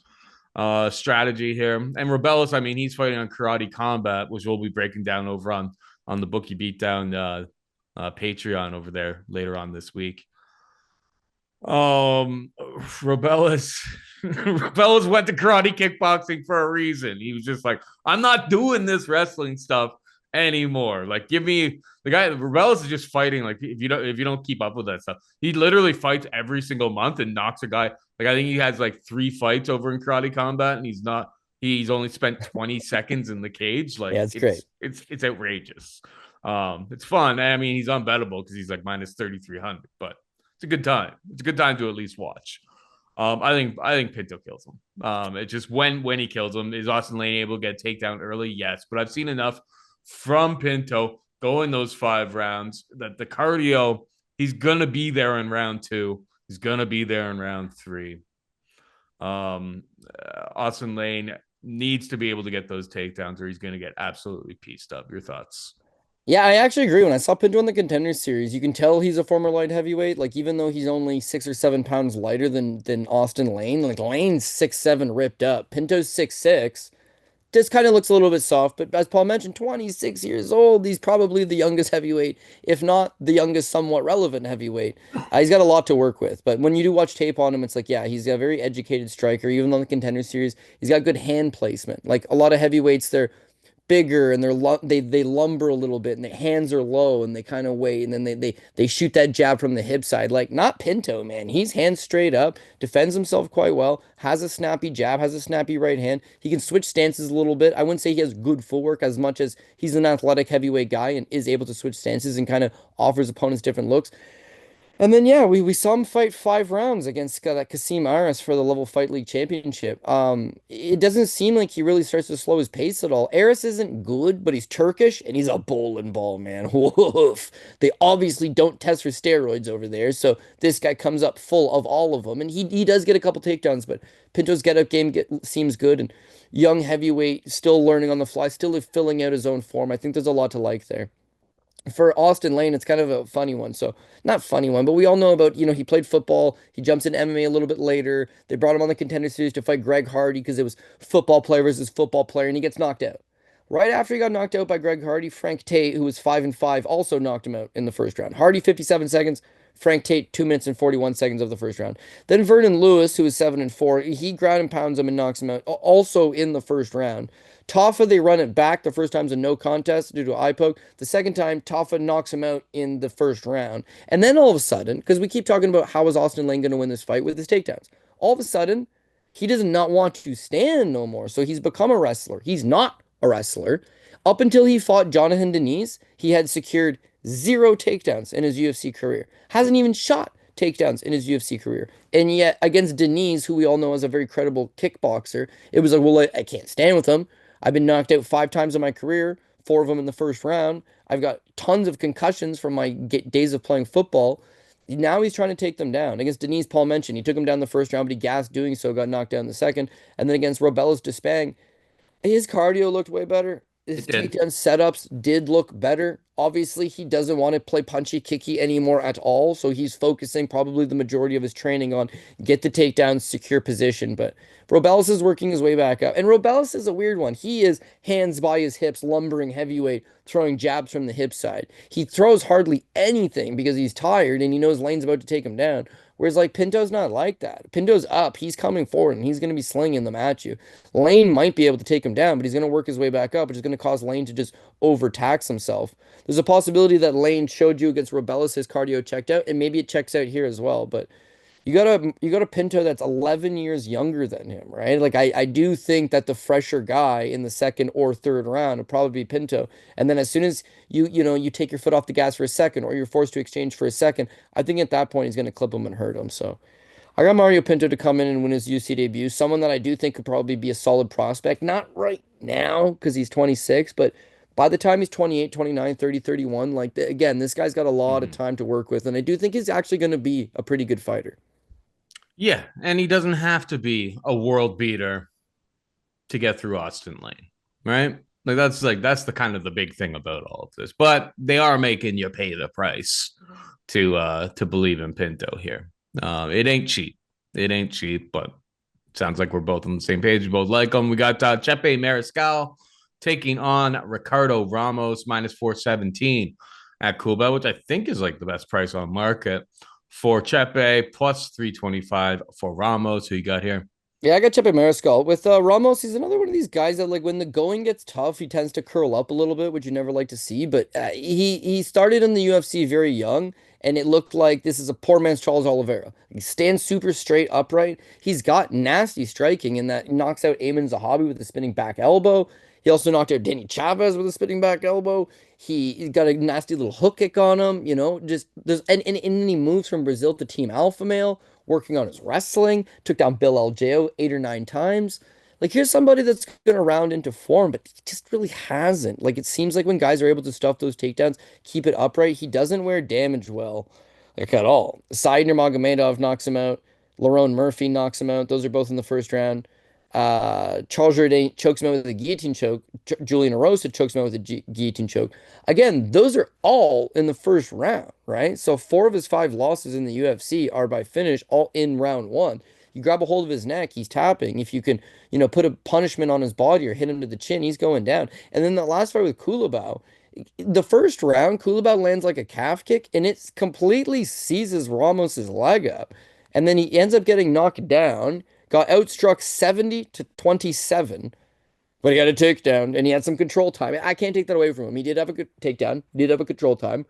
strategy here. And Robelis, I mean, he's fighting on Karate Combat, which we'll be breaking down over on the Bookie Beatdown Patreon over there later on this week. Robelis Robelis went to karate kickboxing for a reason. He was just like, I'm not doing this wrestling stuff anymore. Like, give me the guy. Robelis is just fighting. Like, if you don't keep up with that stuff, he literally fights every single month and knocks a guy. Like, I think he has like 3 fights over in karate combat, and he's only spent 20 seconds in the cage. Like, Yeah, it's great. it's outrageous. It's fun. I mean, he's unbettable because he's like minus 3,300, but it's a good time. It's a good time to at least watch. I think Pinto kills him. It just when he kills him, is Austen Lane able to get a takedown early? Yes, but I've seen enough from Pinto going those 5 rounds that the cardio, he's gonna be there in round two. He's gonna be there in round three. Austen Lane needs to be able to get those takedowns, or he's gonna get absolutely pieced up. Your thoughts? Yeah, I actually agree. When I saw Pinto in the Contender Series, you can tell he's a former light heavyweight. Like even though he's only 6 or 7 pounds lighter than Austen Lane, like Lane's 6'7", ripped up. Pinto's 6'6". Just kind of looks a little bit soft, but as Paul mentioned, 26 years old. He's probably the youngest heavyweight, if not the youngest somewhat relevant heavyweight. He's got a lot to work with. But when you do watch tape on him, it's like, yeah, he's a very educated striker. Even on the Contender Series, he's got good hand placement. Like a lot of heavyweights, they're bigger and they lumber a little bit and their hands are low and they kind of wait and then they shoot that jab from the hip side. Like not Pinto, man. He's hands straight up, defends himself quite well, has a snappy jab, has a snappy right hand. He can switch stances a little bit. I wouldn't say he has good footwork as much as he's an athletic heavyweight guy and is able to switch stances and kind of offers opponents different looks. And then yeah, we saw him fight 5 rounds against that Kasim Aras for the Level Fight League Championship. It doesn't seem like he really starts to slow his pace at all. Aras isn't good, but he's Turkish and he's a bowling ball, man. Woof. They obviously don't test for steroids over there, so this guy comes up full of all of them, and he does get a couple takedowns, but Pinto's get up game seems good, and young heavyweight still learning on the fly, still filling out his own form. I think there's a lot to like there. For Austen Lane, it's kind of a funny one. So, not funny one, but we all know about, he played football. He jumps into MMA a little bit later. They brought him on the Contender Series to fight Greg Hardy because it was football player versus football player, and he gets knocked out. Right after he got knocked out by Greg Hardy, Frank Tate, who was 5-5, also knocked him out in the first round. Hardy 57 seconds, Frank Tate 2 minutes and 41 seconds of the first round. Then Vernon Lewis, who was 7-4, he ground and pounds him and knocks him out, also in the first round. Tafa, they run it back. The first time's a no contest due to eye poke. The second time, Tafa knocks him out in the first round. And then all of a sudden, because we keep talking about how is Austen Lane going to win this fight with his takedowns, all of a sudden, he does not want to stand no more. So he's become a wrestler. He's not a wrestler. Up until he fought Jonathan Denise, he had secured 0 takedowns in his UFC career. Hasn't even shot takedowns in his UFC career. And yet, against Denise, who we all know as a very credible kickboxer, it was like, well, I can't stand with him. I've been knocked out 5 times in my career, 4 of them in the first round. I've got tons of concussions from my days of playing football. Now he's trying to take them down. Against Denise, Paul mentioned he took him down the first round, but he gassed doing so, got knocked down in the second. And then against Robelis Despang, his cardio looked way better. His It did. takedown setups did look better. Obviously, he doesn't want to play punchy kicky anymore at all, so he's focusing probably the majority of his training on get the takedowns, secure position. But Robellis is working his way back up. And Robellis is a weird one. He is hands by his hips, lumbering heavyweight, throwing jabs from the hip side. He throws hardly anything because he's tired and he knows Lane's about to take him down. Whereas like Pinto's not like that. Pinto's up, he's coming forward and he's going to be slinging them at you. Lane might be able to take him down, but he's going to work his way back up, which is going to cause Lane to just overtax himself. There's a possibility that Lane showed you against Robellis his cardio checked out, and maybe it checks out here as well. But you got a Pinto that's 11 years younger than him, right? Like I do think that the fresher guy in the second or third round would probably be Pinto. And then as soon as you take your foot off the gas for a second or you're forced to exchange for a second, I think at that point he's going to clip him and hurt him. So I got Mario Pinto to come in and win his UC debut. Someone that I do think could probably be a solid prospect. Not right now because he's 26, but by the time he's 28, 29, 30, 31, like again, this guy's got a lot of Mhm. time to work with. And I do think he's actually going to be a pretty good fighter. Yeah, and he doesn't have to be a world beater to get through Austen Lane, right? That's the kind of the big thing about all of this. But they are making you pay the price to believe in Pinto here. It ain't cheap. It ain't cheap, but it sounds like we're both on the same page. We both like them. We got Chepe Mariscal taking on Ricardo Ramos minus 417 at Cuba, which I think is like the best price on market for Chepe, plus 325 for Ramos. Who you got here? Yeah, I got Chepe Mariscal. With Ramos, he's another one of these guys that like when the going gets tough, he tends to curl up a little bit, which you never like to see. But he started in the UFC very young, and it looked like this is a poor man's Charles Oliveira. He stands super straight, upright. He's got nasty striking in that he knocks out Amin Zahabi with a spinning back elbow. He also knocked out Danny Chavez with a spinning back elbow. He's got a nasty little hook kick on him, just there's and then he moves from Brazil to Team Alpha Male working on his wrestling, took down Bill Algeo 8 or 9 times. Like, here's somebody that's going to round into form, but he just really hasn't. Like, it seems like when guys are able to stuff those takedowns, keep it upright, he doesn't wear damage well, like at all. Saidner Magomedov knocks him out. Lerone Murphy knocks him out. Those are both in the first round. Charles Jourdain chokes him out with a guillotine choke. Julian Erosa chokes him out with a guillotine choke. Again, those are all in the first round, right? So 4 of his 5 losses in the UFC are by finish, all in round one. You grab a hold of his neck, he's tapping. If you can, put a punishment on his body or hit him to the chin, he's going down. And then the last fight with Kulabau, the first round, Kulabau lands like a calf kick and it completely seizes Ramos's leg up. And then he ends up getting knocked down, got outstruck 70 to 27, but he had a takedown and he had some control time. I can't take that away from him. He did have a good takedown, did have a control time.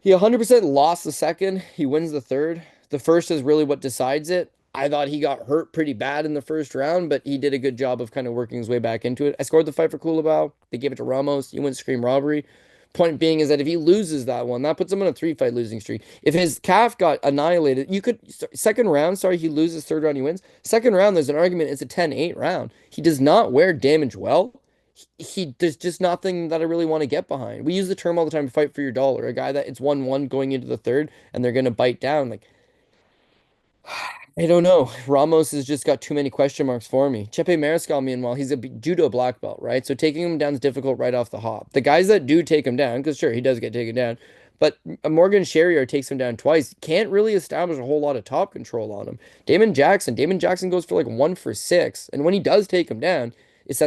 He 100% lost the second. He wins the third. The first is really what decides it. I thought he got hurt pretty bad in the first round, but he did a good job of kind of working his way back into it. I scored the fight for Kulabau. They gave it to Ramos. He went scream robbery. Point being is that if he loses that one, that puts him on a 3 fight losing streak. If his calf got annihilated, you could second round, sorry, he loses, third round he wins. Second round, there's an argument it's a 10-8 round. He does not wear damage well. There's just nothing that I really want to get behind. We use the term all the time, fight for your dollar. A guy that it's 1-1 going into the third and they're gonna bite down. Like, I don't know. Ramos has just got too many question marks for me. Chepe Mariscal, meanwhile, he's a judo black belt, right? So taking him down is difficult right off the hop. The guys that do take him down, because sure, he does get taken down, but Morgan Sherrier takes him down twice, can't really establish a whole lot of top control on him. Damon Jackson goes for like 1 for 6, and when he does take him down, it's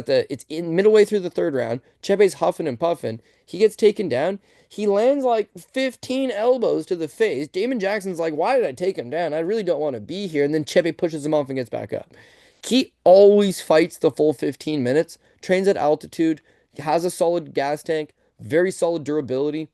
in middleway through the third round. Chepe's huffing and puffing. He gets taken down. He lands like 15 elbows to the face. Damon Jackson's like, why did I take him down? I really don't want to be here. And then Chepe pushes him off and gets back up. He always fights the full 15 minutes, trains at altitude, has a solid gas tank, very solid durability.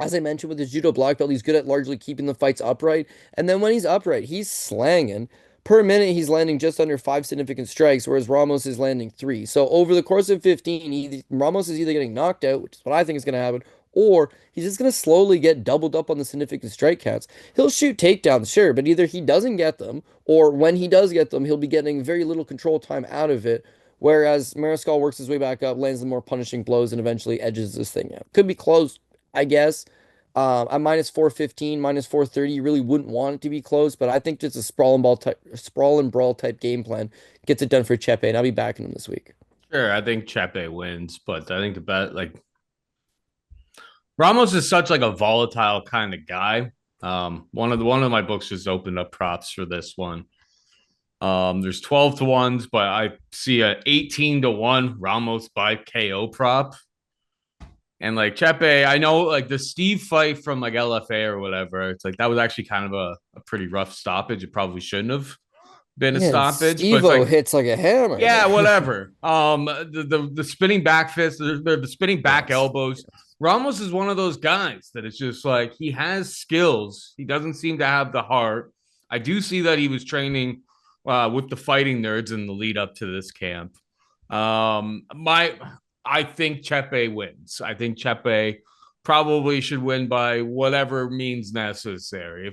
As I mentioned with his judo black belt, he's good at largely keeping the fights upright. And then when he's upright, he's slanging. Per minute, he's landing just under 5 significant strikes, whereas Ramos is landing 3. So over the course of 15, Ramos is either getting knocked out, which is what I think is going to happen, or he's just going to slowly get doubled up on the significant strike counts. He'll shoot takedowns, sure, but either he doesn't get them, or when he does get them, he'll be getting very little control time out of it. Whereas Mariscal works his way back up, lands the more punishing blows, and eventually edges this thing out. Could be close, I guess. At minus 415, minus 430, you really wouldn't want it to be close, but I think just a sprawl and brawl type game plan gets it done for Chepe, and I'll be backing him this week. Sure, I think Chepe wins, but I think the bet like Ramos is such like a volatile kind of guy. One of my books just opened up props for this one. There's 12 to ones, but I see a 18 to 1 Ramos by KO prop. And like Chepe, I know like the Steve fight from like LFA or whatever. It's like that was actually kind of a pretty rough stoppage. It probably shouldn't have been a Yeah, and stoppage, but it's Steve-O like, hits like a hammer yeah, there. whatever. The spinning back fist, the spinning back Yes. elbows. Ramos is one of those guys that it's just like he has skills. He doesn't seem to have the heart. I do see that he was training with the fighting nerds in the lead up to this camp. My I think Chepe wins. I think Chepe probably should win by whatever means necessary.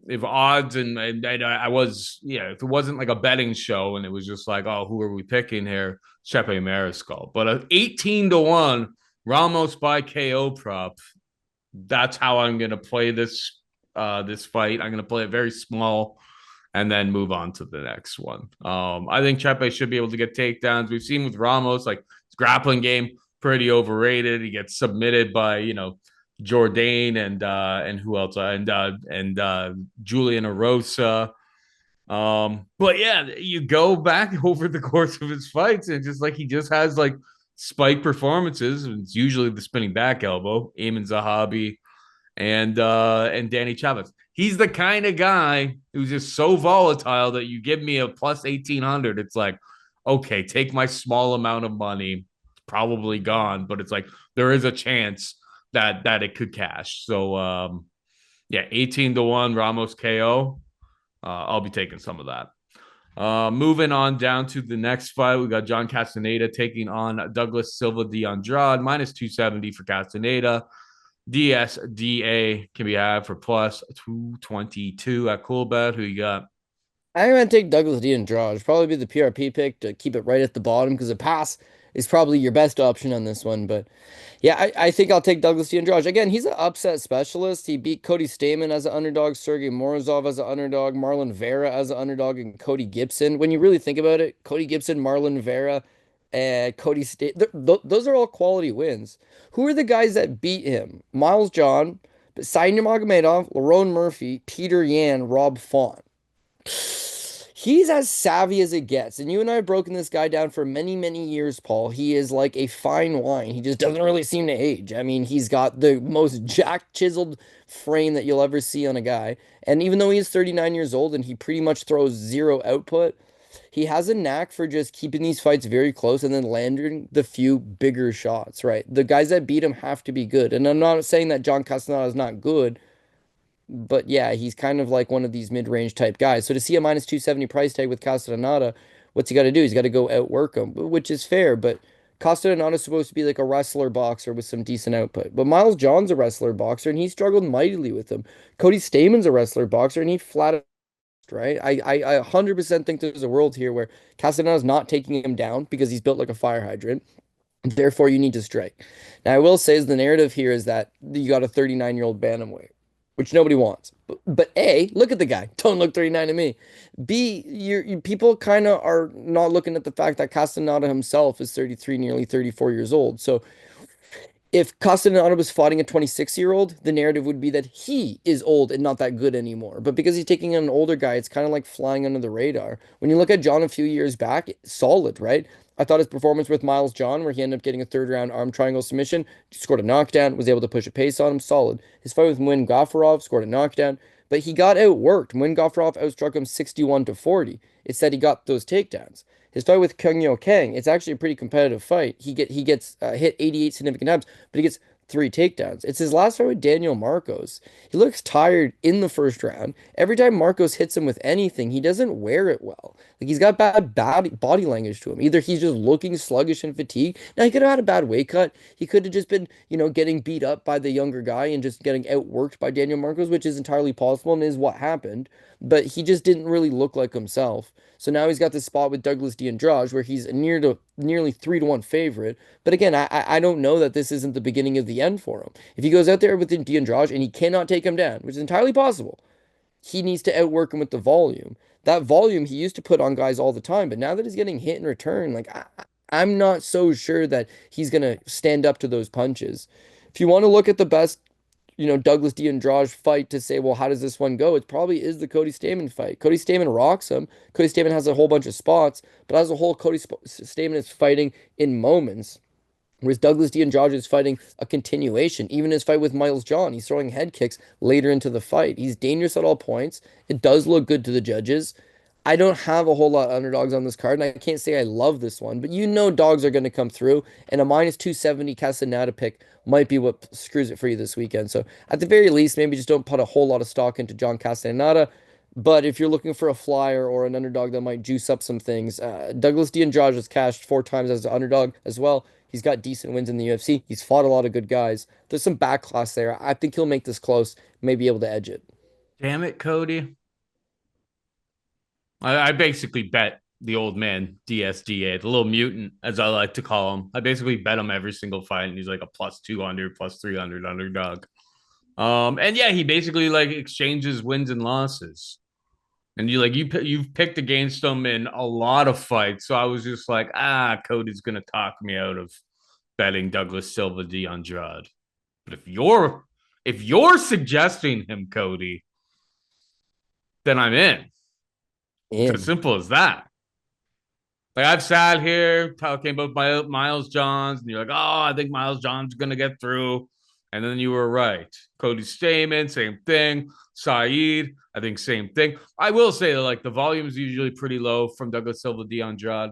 If odds and I was if it wasn't like a betting show and it was just like, oh, who are we picking here? Chepe Mariscal. But a 18 to 1 Ramos by KO prop. That's how I'm gonna play this fight. I'm gonna play it very small and then move on to the next one. I think Chepe should be able to get takedowns. We've seen with Ramos, like his grappling game, pretty overrated. He gets submitted by, Jourdain and who else? And Julian Arosa. But yeah, you go back over the course of his fights, and just like he just has like spike performances. It's usually the spinning back elbow, Eamon Zahabi, and Danny Chavez. He's the kind of guy who's just so volatile that you give me a plus 1800. It's like, okay, take my small amount of money, probably gone, but it's like there is a chance that it could cash. So yeah, 18 to 1 Ramos KO. I'll be taking some of that. Moving on down to the next fight, we got John Castaneda taking on Douglas Silva de Andrade, minus 270 for Castaneda. DSDA can be had for plus 222 at Coolbet. Who you got? I'm gonna take Douglas D and draw. It'd probably be the PRP pick to keep it right at the bottom because a pass is probably your best option on this one. But yeah, I think I'll take Douglas D and draw. Again, he's an upset specialist. He beat Cody Stamen as an underdog, Sergey Morozov as an underdog, Marlon Vera as an underdog, and Cody Gibson. When you really think about it, Cody Gibson, Marlon Vera, and Cody State, those are all quality wins. Who are the guys that beat him? Miles John, Saidin Magomedov, Lerone Murphy, Peter Yan, Rob Font. He's as savvy as it gets. And you and I have broken this guy down for many, many years, Paul. He is like a fine wine. He just doesn't really seem to age. I mean, he's got the most jack chiseled frame that you'll ever see on a guy. And even though he is 39 years old and he pretty much throws zero output, he has a knack for just keeping these fights very close and then landing the few bigger shots, right? The guys that beat him have to be good. And I'm not saying that John Castaneda is not good, but yeah, he's kind of like one of these mid-range type guys. So to see a minus 270 price tag with Castaneda, what's he got to do? He's got to go outwork him, which is fair. But Castaneda is supposed to be like a wrestler boxer with some decent output. But Miles John's a wrestler boxer, and he struggled mightily with him. Cody Stamen's a wrestler boxer, and he flat out, right? I 100% think there's a world here where Castaneda's not taking him down because he's built like a fire hydrant. Therefore, you need to strike. Now, I will say is the narrative here is that you got a 39-year-old bantamweight, which nobody wants. But A, look at the guy. Don't look 39 to me. B, people kind of are not looking at the fact that Castaneda himself is 33, nearly 34 years old. So if Castaneda was fighting a 26-year-old, the narrative would be that he is old and not that good anymore. But because he's taking an older guy, it's kind of like flying under the radar. When you look at John a few years back, solid, right? I thought his performance with Miles John, where he ended up getting a third round arm triangle submission, scored a knockdown, was able to push a pace on him, solid. His fight with Muin Gafurov scored a knockdown, but he got outworked. Muin Gafurov outstruck him 61 to 40. It said he got those takedowns. His fight with Kyung Yo Kang, it's actually a pretty competitive fight. He gets hit 88 significant times, but he gets 3 takedowns. It's his last fight with Daniel Marcos. He looks tired in the first round. Every time Marcos hits him with anything, he doesn't wear it well. Like he's got bad body language to him. Either he's just looking sluggish and fatigued. Now he could have had a bad weight cut. He could have just been, getting beat up by the younger guy and just getting outworked by Daniel Marcos, which is entirely possible and is what happened. But he just didn't really look like himself. So now he's got this spot with Douglas D'Andrade where he's a nearly 3 to 1 favorite. But again, I don't know that this isn't the beginning of the end for him. If he goes out there with D'Andrade and he cannot take him down, which is entirely possible, he needs to outwork him with the volume. That volume he used to put on guys all the time, but now that he's getting hit in return, like I'm not so sure that he's gonna stand up to those punches. If you want to look at the best, Douglas D'Andrade fight to say, well, how does this one go? It probably is the Cody Stamann fight. Cody Stamann rocks him. Cody Stamann has a whole bunch of spots, but as a whole, Stamann is fighting in moments. Whereas Douglas D'Andrade is fighting a continuation. Even his fight with Miles John, he's throwing head kicks later into the fight. He's dangerous at all points. It does look good to the judges. I don't have a whole lot of underdogs on this card, and I can't say I love this one, but dogs are going to come through, and a minus 270 Castaneda pick might be what screws it for you this weekend. So at the very least, maybe just don't put a whole lot of stock into John Castaneda. But if you're looking for a flyer or an underdog that might juice up some things, Douglas D'Andrade has cashed 4 times as an underdog as well. He's got decent wins in the UFC. He's fought a lot of good guys. There's some back class there. I think he'll make this close, may be able to edge it. Damn it, Cody. I basically bet the old man DSDA, the little mutant, as I like to call him. I basically bet him every single fight, and he's like a plus 200, plus 300 underdog. And yeah, he basically like exchanges wins and losses. And you've picked against him in a lot of fights. So I was just like, Cody's gonna talk me out of betting Douglas Silva de Andrade. But if you're suggesting him, Cody, then I'm in. It's as In. simple as that. Like I've sat here talking about Miles Johns, and you're like, oh, I think Miles Johns is gonna get through. And then you were right. Cody Stamann, same thing. Saeed, I think same thing. I will say that like the volume is usually pretty low from Douglas Silva de Andrade.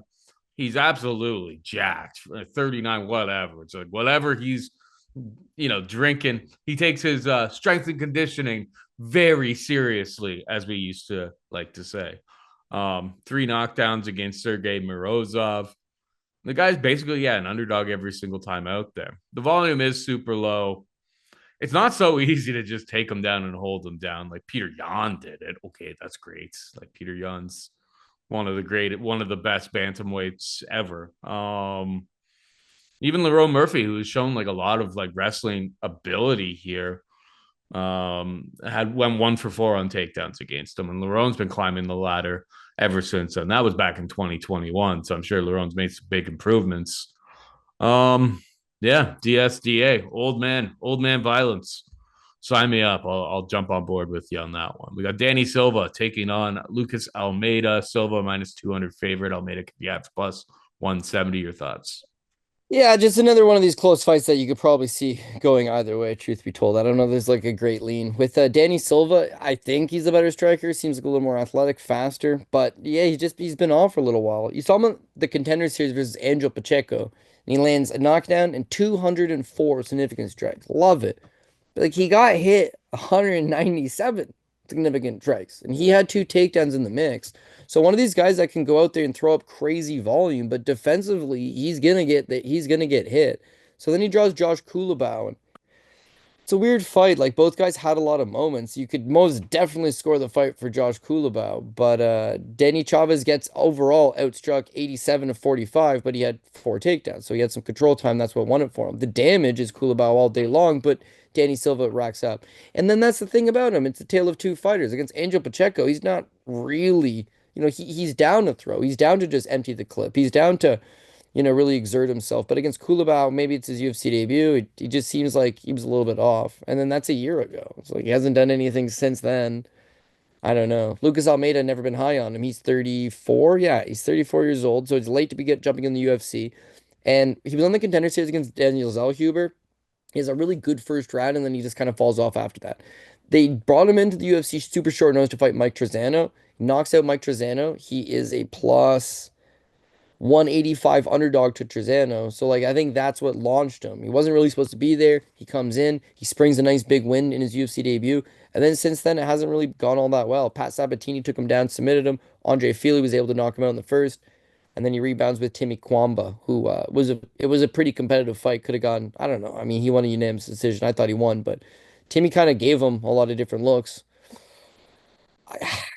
He's absolutely jacked. 39, whatever. It's like whatever he's drinking. He takes his strength and conditioning very seriously, as we used to like to say. 3 knockdowns against Sergey Morozov. The guy's basically, yeah, an underdog every single time out there. The volume is super low. It's not so easy to just take him down and hold him down like Peter Yan did it. Okay, that's great. Like Peter Yan's one of the best bantamweights ever. Even Lerone Murphy, who has shown like a lot of like wrestling ability here, had went 1 for 4 on takedowns against him, and Lerone's been climbing the ladder ever since. And that was back in 2021, so I'm sure Lerone's made some big improvements. Yeah, DSDA, old man violence. Sign me up. I'll jump on board with you on that one. We got Danny Silva taking on Lucas Almeida. Silva minus 200 favorite. Almeida could be at plus 170. Your thoughts? Yeah, just another one of these close fights that you could probably see going either way, truth be told. I don't know if there's like a great lean. With Danny Silva, I think he's a better striker. Seems like a little more athletic, faster. But yeah, he's been off for a little while. You saw him in the Contender Series versus Angel Pacheco, and he lands a knockdown and 204 significant strikes. Love it. But like he got hit 197 significant strikes, and he had 2 takedowns in the mix. So one of these guys that can go out there and throw up crazy volume, but defensively he's gonna get hit. So then he draws Josh Kulabau, and it's a weird fight. Like both guys had a lot of moments. You could most definitely score the fight for Josh Kulabau, but Danny Chavez gets overall outstruck 87 to 45, but he had 4 takedowns, so he had some control time. That's what won it for him. The damage is Kulabau all day long, but Danny Silva racks up. And then that's the thing about him. It's a tale of two fighters. Against Angel Pacheco, he's not really, he's down to throw. He's down to just empty the clip. He's down to really exert himself. But against Kulabau, maybe it's his UFC debut. He just seems like he was a little bit off. And then that's a year ago. It's like he hasn't done anything since then. I don't know. Lucas Almeida never been high on him. He's 34. Yeah, he's 34 years old, so it's late to be jumping in the UFC. And he was on the Contender Series against Daniel Zellhuber. He has a really good first round, and then he just kind of falls off after that. They brought him into the UFC super short notice to fight Mike Trezano. He knocks out Mike Trezano. He is a plus 185 underdog to Trezano. So like I think that's what launched him. He wasn't really supposed to be there. He comes in, he springs a nice big win in his UFC debut. And then since then it hasn't really gone all that well. Pat Sabatini took him down, submitted him. Andre Fili was able to knock him out in the first. And then he rebounds with Timmy Kwamba, who it was a pretty competitive fight. Could have gone, I don't know. I mean, he won a unanimous decision. I thought he won, but Timmy kind of gave him a lot of different looks.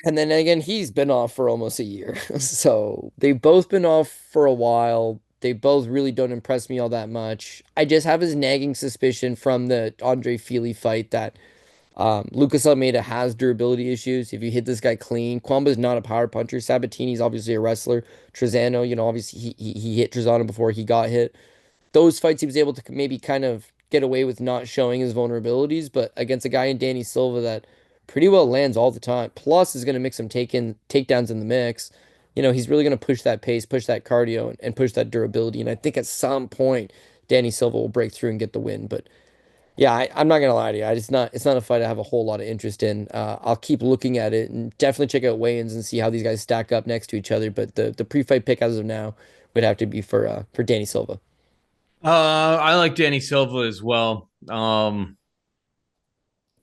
And then again, he's been off for almost a year. So they've both been off for a while. They both really don't impress me all that much. I just have this nagging suspicion from the Andre Fili fight that Lucas Almeida has durability issues. If you hit this guy clean, Kwamba's not a power puncher. Sabatini's obviously a wrestler. Trezano, obviously he hit Trezano before he got hit. Those fights he was able to maybe kind of get away with not showing his vulnerabilities, but against a guy in Danny Silva that pretty well lands all the time, plus is going to mix some takedowns in the mix. He's really going to push that pace, push that cardio, and push that durability. And I think at some point, Danny Silva will break through and get the win. But yeah, I'm not gonna lie to you. It's not a fight I have a whole lot of interest in. I'll keep looking at it and definitely check out weigh-ins and see how these guys stack up next to each other. But the pre-fight pick as of now would have to be for Danny Silva. I like Danny Silva as well.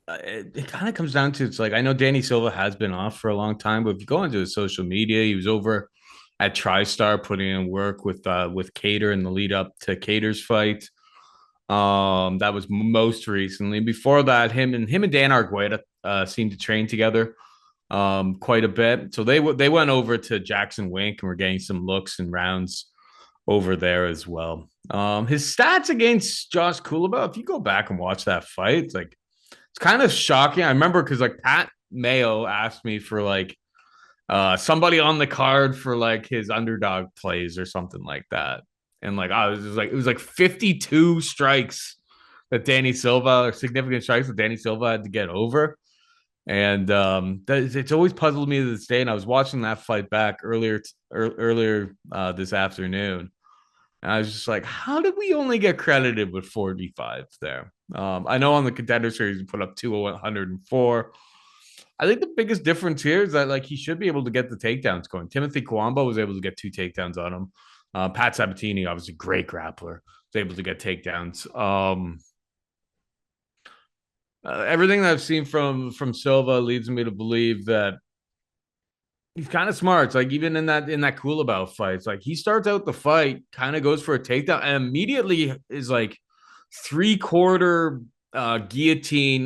It kind of comes down to it's like I know Danny Silva has been off for a long time, but if you go into his social media, he was over at TriStar putting in work with Cater in the lead up to Cater's fight. That was most recently. Before that, him and Dan Argueta seemed to train together quite a bit. So they went over to Jackson Wink and were getting some looks and rounds over there as well. His stats against Josh Kulaba, if you go back and watch that fight, it's kind of shocking. I remember because like Pat Mayo asked me for like somebody on the card for like his underdog plays or something like that. And like I was just like it was like 52 strikes that Danny Silva or significant strikes that Danny Silva had to get over. And it's always puzzled me to this day. And I was watching that fight back earlier this afternoon. And I was just like, how did we only get credited with 45 there? I know on the contender series, he put up 204. I think the biggest difference here is that like he should be able to get the takedowns going. Timothy Kwamba was able to get 2 takedowns on him. Pat Sabatini, obviously great grappler, was able to get takedowns. Everything that I've seen from Silva leads me to believe that he's kind of smart. It's like even in that Kulabau fight, it's like he starts out the fight, kind of goes for a takedown, and immediately is like 3/4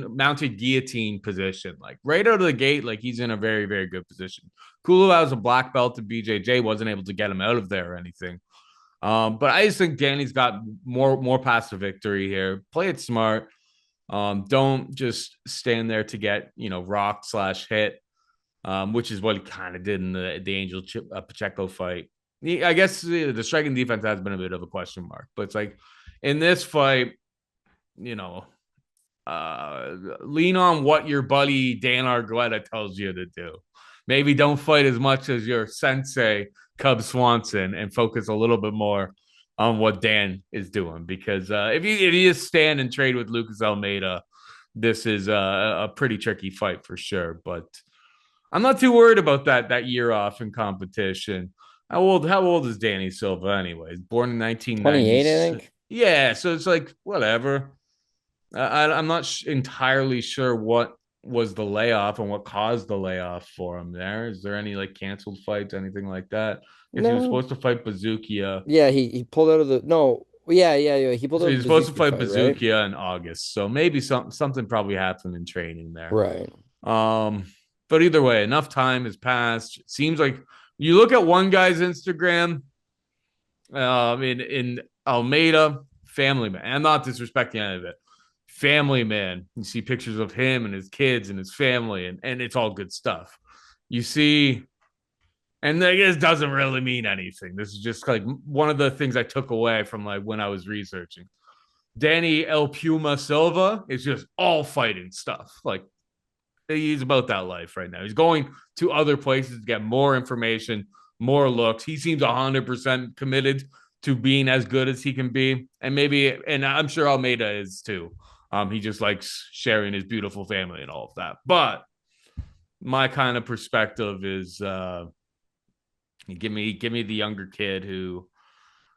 mounted guillotine position. Like right out of the gate, like he's in a very, very good position. Kulabau is a black belt to BJJ, wasn't able to get him out of there or anything. But I just think Danny's got more past the victory here. Play it smart. Don't just stand there to get rock slash hit, which is what he kind of did in the Angel Pacheco fight. I guess the striking defense has been a bit of a question mark, but it's like in this fight, you know, lean on what your buddy Dan Argueta tells you to do. Maybe don't fight as much as your sensei Cub Swanson and focus a little bit more on what Dan is doing. Because if you just stand and trade with Lucas Almeida, this is a pretty tricky fight for sure. But I'm not too worried about that year off in competition. How old is Danny Silva anyways? Born in 28, I 1990s. think. Yeah, so it's like whatever. I'm not entirely sure what was the layoff and what caused the layoff for him there. Is there any like canceled fights, anything like that? Because he was No. supposed to fight Bazookia. Yeah, he pulled out of the no. Yeah. He pulled So out he's of the supposed to Bazooka fight fight, right? Bazookia in August. So maybe something probably happened in training there. Right. Um, but either way, enough time has passed. It seems like you look at one guy's Instagram, in Almeida, family man. I'm not disrespecting any of it. Family man. You see pictures of him and his kids and his family, and it's all good stuff. You see, and I guess doesn't really mean anything. This is just like one of the things I took away from like when I was researching. Danny El Puma Silva is just all fighting stuff. Like he's about that life right now. He's going to other places to get more information, more looks. He seems 100% committed to being as good as he can be. And I'm sure Almeida is too. He just likes sharing his beautiful family and all of that. But my kind of perspective is give me the younger kid who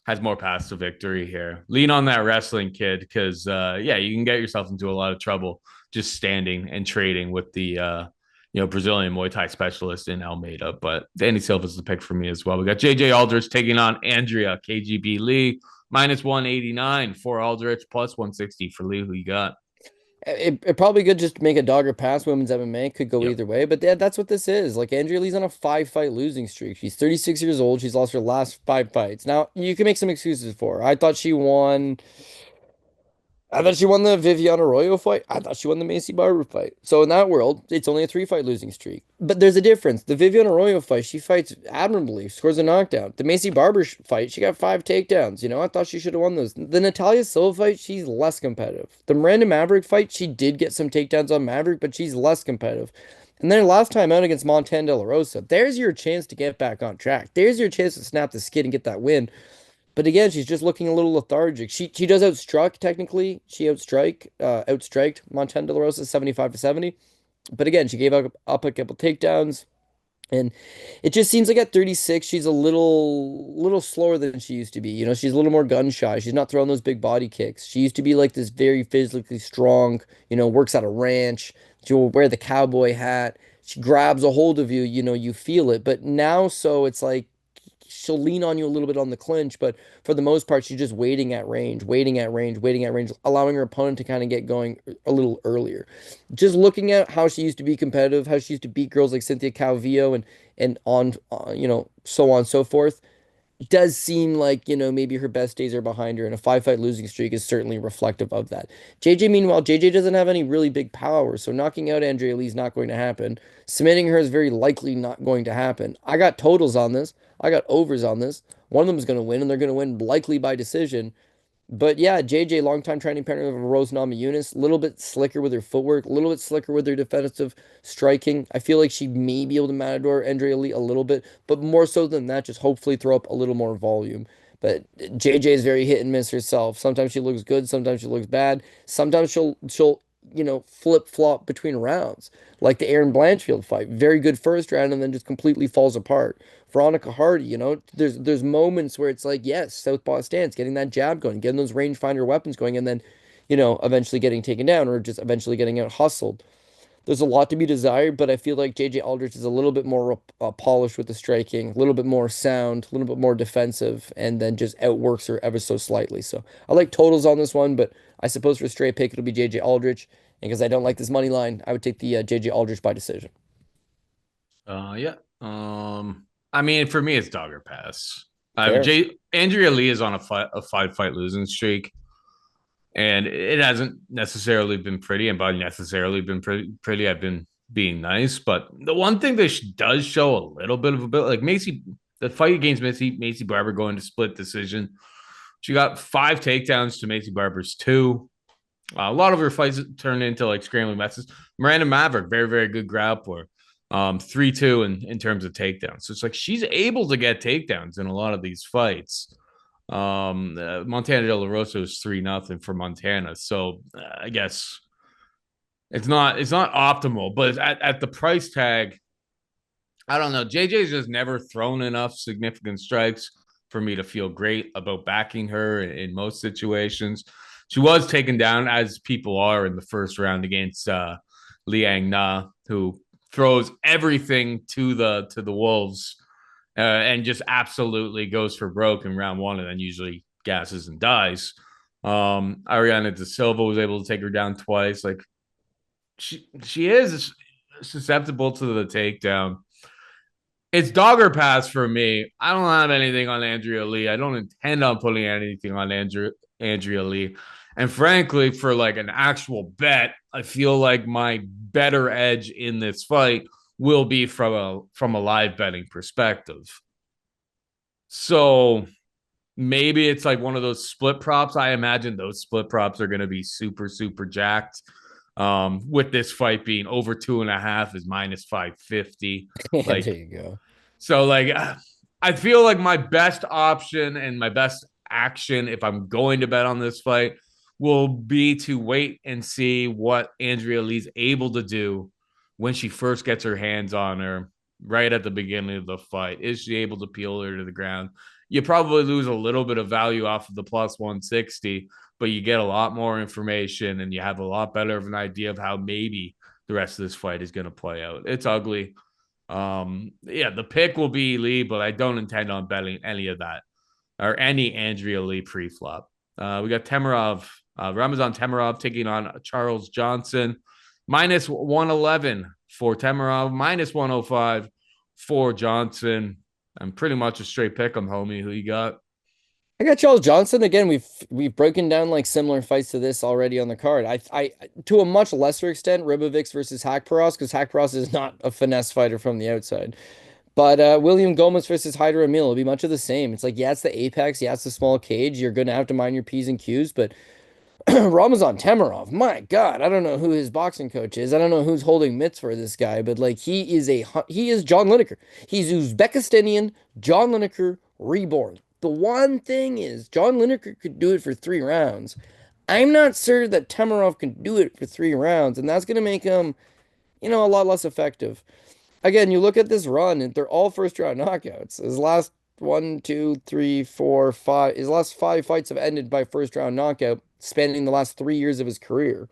has more paths to victory here. Lean on that wrestling kid because yeah, you can get yourself into a lot of trouble just standing and trading with the Brazilian Muay Thai specialist in Almeida. But Danny Silva's the pick for me as well. We got JJ Aldrich taking on Andrea KGB Lee, -189 for Aldrich, +160 for Lee. Who you got? It probably could just make a dogger pass women's MMA. Could go Yep. either way, but yeah, that's what this is. Like Andrea Lee's on a 5 fight losing streak. She's 36 years old. She's lost her last 5 fights. Now you can make some excuses for her. I thought she won. I thought she won the Viviane Arroyo fight. I thought she won the Macy Barber fight. So in that world, it's only a 3-fight losing streak. But there's a difference. The Viviane Arroyo fight, she fights admirably, scores a knockdown. The Macy Barber fight, she got 5 takedowns. I thought she should have won those. The Natalia Silva fight, she's less competitive. The Miranda Maverick fight, she did get some takedowns on Maverick, but she's less competitive. And then last time out against Montana De La Rosa, there's your chance to get back on track. There's your chance to snap the skid and get that win. But again, she's just looking a little lethargic. She does outstruck technically. She outstriked Montana De La Rosa 75-70. But again, she gave up a couple takedowns. And it just seems like at 36, she's a little slower than she used to be. She's a little more gun shy. She's not throwing those big body kicks. She used to be like this very physically strong, works at a ranch. She'll wear the cowboy hat. She grabs a hold of you, you feel it. But now, so it's like she'll lean on you a little bit on the clinch, but for the most part, she's just waiting at range, waiting at range, waiting at range, allowing her opponent to kind of get going a little earlier. Just looking at how she used to be competitive, how she used to beat girls like Cynthia Calvillo and on, so on and so forth. It does seem like, maybe her best days are behind her, and a 5-fight losing streak is certainly reflective of that. JJ, meanwhile, JJ doesn't have any really big power, so knocking out Andrea Lee is not going to happen. Submitting her is very likely not going to happen. I got totals on this. I got overs on this. One of them is going to win, and they're going to win likely by decision. But yeah, JJ, longtime training partner of Rose Namajunas, a little bit slicker with her footwork, a little bit slicker with her defensive striking. I feel like she may be able to matador Andrea Lee a little bit, but more so than that, just hopefully throw up a little more volume. But JJ is very hit and miss herself. Sometimes she looks good, sometimes she looks bad. Sometimes she'll flip flop between rounds, like the Aaron Blanchfield fight. Very good first round and then just completely falls apart. Veronica Hardy, there's moments where it's like, yes, southpaw stance, getting that jab going, getting those rangefinder weapons going, and then, eventually getting taken down or just eventually getting out hustled. There's a lot to be desired, but I feel like JJ Aldrich is a little bit more polished with the striking, a little bit more sound, a little bit more defensive, and then just outworks her ever so slightly. So I like totals on this one, but I suppose for a straight pick, it'll be JJ Aldrich. And because I don't like this money line, I would take the JJ Aldrich by decision. Yeah. I mean, for me, it's dogger pass. Fair. Andrea Lee is on a 5-fight losing streak, and it hasn't necessarily been pretty. And by necessarily been pretty, I've been being nice. But the one thing that does show a little bit of a bit like Macy, the fight against Macy Barber going to split decision. She got 5 takedowns to Macy Barber's 2. A lot of her fights turned into like scrambling messes. Miranda Maverick, very, very good grappler. 3-2 in terms of takedowns. So it's like she's able to get takedowns in a lot of these fights. Montana De La Rosa is 3-0 for Montana. So I guess it's not optimal, but at the price tag, I don't know. JJ's just never thrown enough significant strikes for me to feel great about backing her in most situations. She was taken down, as people are, in the first round against Liang Na, who throws everything to the wolves and just absolutely goes for broke in round 1 and then usually gasses and dies. Ariana De Silva was able to take her down twice. Like she is susceptible to the takedown. It's dogger pass for me. I don't have anything on Andrea Lee. I don't intend on putting anything on Andrea Lee. And frankly, for like an actual bet, I feel like my better edge in this fight will be from a live betting perspective. So maybe it's like one of those split props. I imagine those split props are going to be super, super jacked. With this fight being over 2.5 is minus 550. Like, there you go. So like, I feel like my best option and my best action, if I'm going to bet on this fight, will be to wait and see what Andrea Lee's able to do when she first gets her hands on her right at the beginning of the fight. Is she able to peel her to the ground? You probably lose a little bit of value off of the plus 160, but you get a lot more information and you have a lot better of an idea of how maybe the rest of this fight is going to play out. It's ugly. Yeah, the pick will be Lee, but I don't intend on betting any of that or any Andrea Lee pre-flop. We got Temirov, Ramazan Temirov taking on Charles Johnson. Minus 111 for Temirov, minus 105 for Johnson. I'm pretty much a straight pick 'em, homie. Who you got? I got Charles Johnson again. We've broken down like similar fights to this already on the card. I to a much lesser extent, Ribovics versus Haqparast, because Haqparast is not a finesse fighter from the outside. But William Gomis versus Hyder Amil will be much of the same. It's like, yeah, it's the apex, yeah, it's the small cage. You're gonna have to mind your P's and Q's, but Ramazan Temirov, my God, I don't know who his boxing coach is. I don't know who's holding mitts for this guy, but like he is John Lineker. He's Uzbekistanian John Lineker reborn. The one thing is John Lineker could do it for 3 rounds. I'm not sure that Temirov can do it for 3 rounds, and that's gonna make him, a lot less effective. Again, you look at this run, and they're all first round knockouts. His last one, two, three, four, five. His last 5 fights have ended by first round knockout, spanning the last 3 years of his career.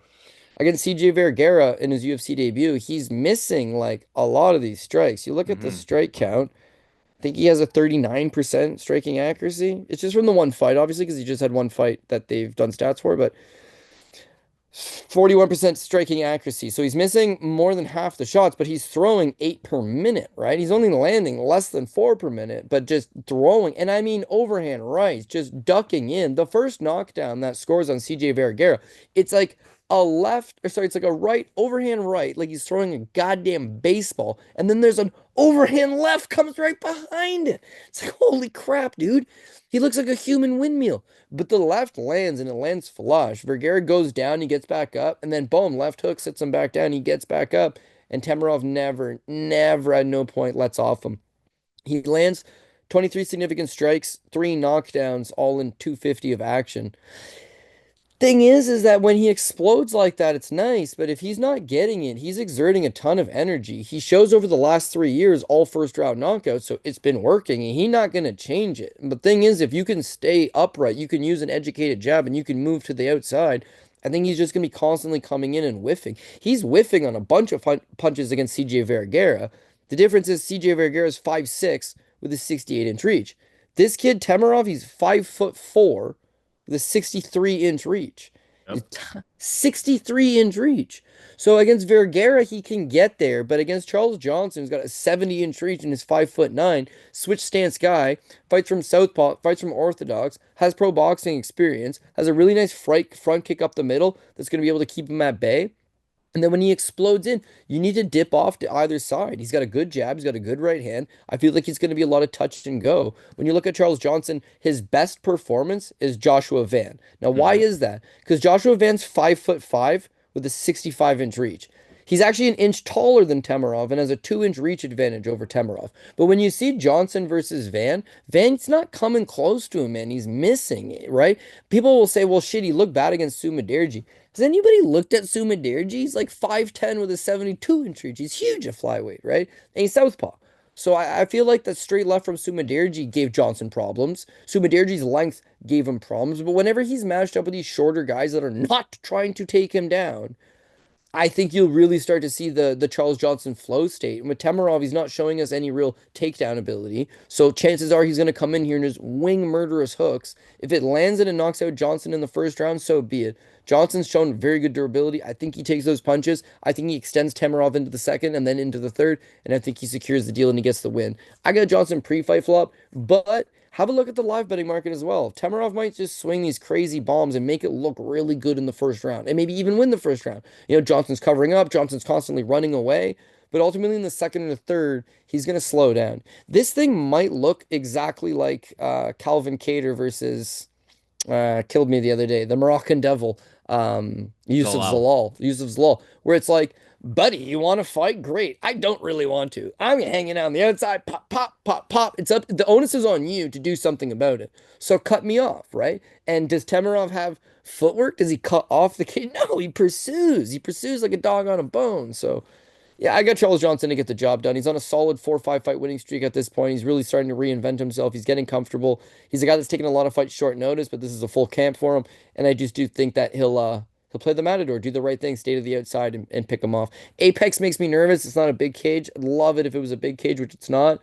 Against CJ Vergara in his UFC debut, he's missing like a lot of these strikes. You look at the Hmm. strike count. I think he has a 39% striking accuracy. It's just from the one fight, obviously, because he just had one fight that they've done stats for, but 41% striking accuracy. So he's missing more than half the shots, but he's throwing 8 per minute, right? He's only landing less than 4 per minute, but just throwing. And I mean, overhand rights, just ducking in. The first knockdown that scores on CJ Vergara, it's like a left, or sorry, it's like a right, overhand right, like he's throwing a goddamn baseball. And then there's an overhand left comes right behind it. It's like, holy crap, dude. He looks like a human windmill. But the left lands and it lands flush. Vergara goes down, he gets back up, and then boom, left hook sits him back down, he gets back up, and Temirov never at no point lets off him. He lands 23 significant strikes, 3 knockdowns, all in 250 of action. Thing is that when he explodes like that, it's nice, but if he's not getting it, he's exerting a ton of energy. He shows over the last 3 years all first round knockouts, so it's been working, and he's not going to change it. But thing is, if you can stay upright, you can use an educated jab, and you can move to the outside. I think he's just going to be constantly coming in and whiffing. He's whiffing on a bunch of punches against CJ Vergara. The difference is CJ Vergara is 5'6" with a 68-inch reach. This kid Temirov, he's 5'4" with a 63-inch reach. Yep. 63-inch reach. So against Vergara, he can get there, but against Charles Johnson, who's got a 70-inch reach and is 5'9", switch stance guy, fights from southpaw, fights from orthodox, has pro boxing experience, has a really nice front kick up the middle that's going to be able to keep him at bay. And then when he explodes in, you need to dip off to either side. He's got a good jab, he's got a good right hand. I feel like he's going to be a lot of touch and go. When you look at Charles Johnson, his best performance is Joshua Van. Now, why Hmm. is that? Because Joshua Van's 5'5" with a 65-inch reach. He's actually an inch taller than Temirov and has a 2-inch reach advantage over Temirov. But when you see Johnson versus Van, Van's not coming close to him, man. He's missing it, right? People will say, well, shit, he looked bad against Sumaderji. Has anybody looked at Sumaderji? He's like 5'10" with a 72-inch reach. He's huge at flyweight, right? And he's southpaw. So I feel like that straight left from Sumaderji gave Johnson problems. Sumaderji's length gave him problems. But whenever he's matched up with these shorter guys that are not trying to take him down, I think you'll really start to see the Charles Johnson flow state. And with Temirov, he's not showing us any real takedown ability. So chances are he's going to come in here and just wing murderous hooks. If it lands it and knocks out Johnson in the first round, so be it. Johnson's shown very good durability. I think he takes those punches. I think he extends Temirov into the second and then into the third. And I think he secures the deal and he gets the win. I got Johnson pre-fight flop, but have a look at the live betting market as well. Temirov might just swing these crazy bombs and make it look really good in the first round and maybe even win the first round. Johnson's covering up, Johnson's constantly running away, but ultimately in the second and the third, he's going to slow down. This thing might look exactly like Calvin Kattar versus killed me the other day, the Moroccan Devil, Zalal. Yusuf Zalal, where it's like, buddy, you want to fight? Great. I don't really want to. I'm hanging out on the outside. Pop, pop, pop, pop. It's up. The onus is on you to do something about it. So cut me off, right? And does Temirov have footwork? Does he cut off the kid? No, he pursues. He pursues like a dog on a bone. So yeah, I got Charles Johnson to get the job done. He's on a solid 4 or 5 fight winning streak at this point. He's really starting to reinvent himself. He's getting comfortable. He's a guy that's taking a lot of fights short notice, but this is a full camp for him. And I just do think that he'll play the matador, do the right thing, stay to the outside and pick him off. Apex makes me nervous. It's not a big cage. I'd love it if it was a big cage, which it's not.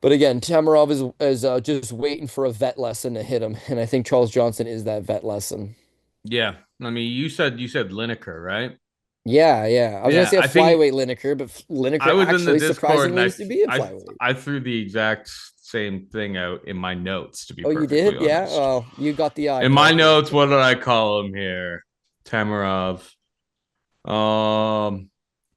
But again, Tamarov is just waiting for a vet lesson to hit him, and I think Charles Johnson is that vet lesson. Yeah. I mean, you said Lineker, right? Yeah, yeah. I was gonna Yeah, say a I think flyweight Lineker, but I Lineker was in the actually Discord and surprisingly I used to be a I flyweight. I threw the exact same thing out in my notes, to be Oh, you perfectly did? Yeah. honest. Oh, you got the eye, In my bro. notes, what did I call him here? Temirov. Um,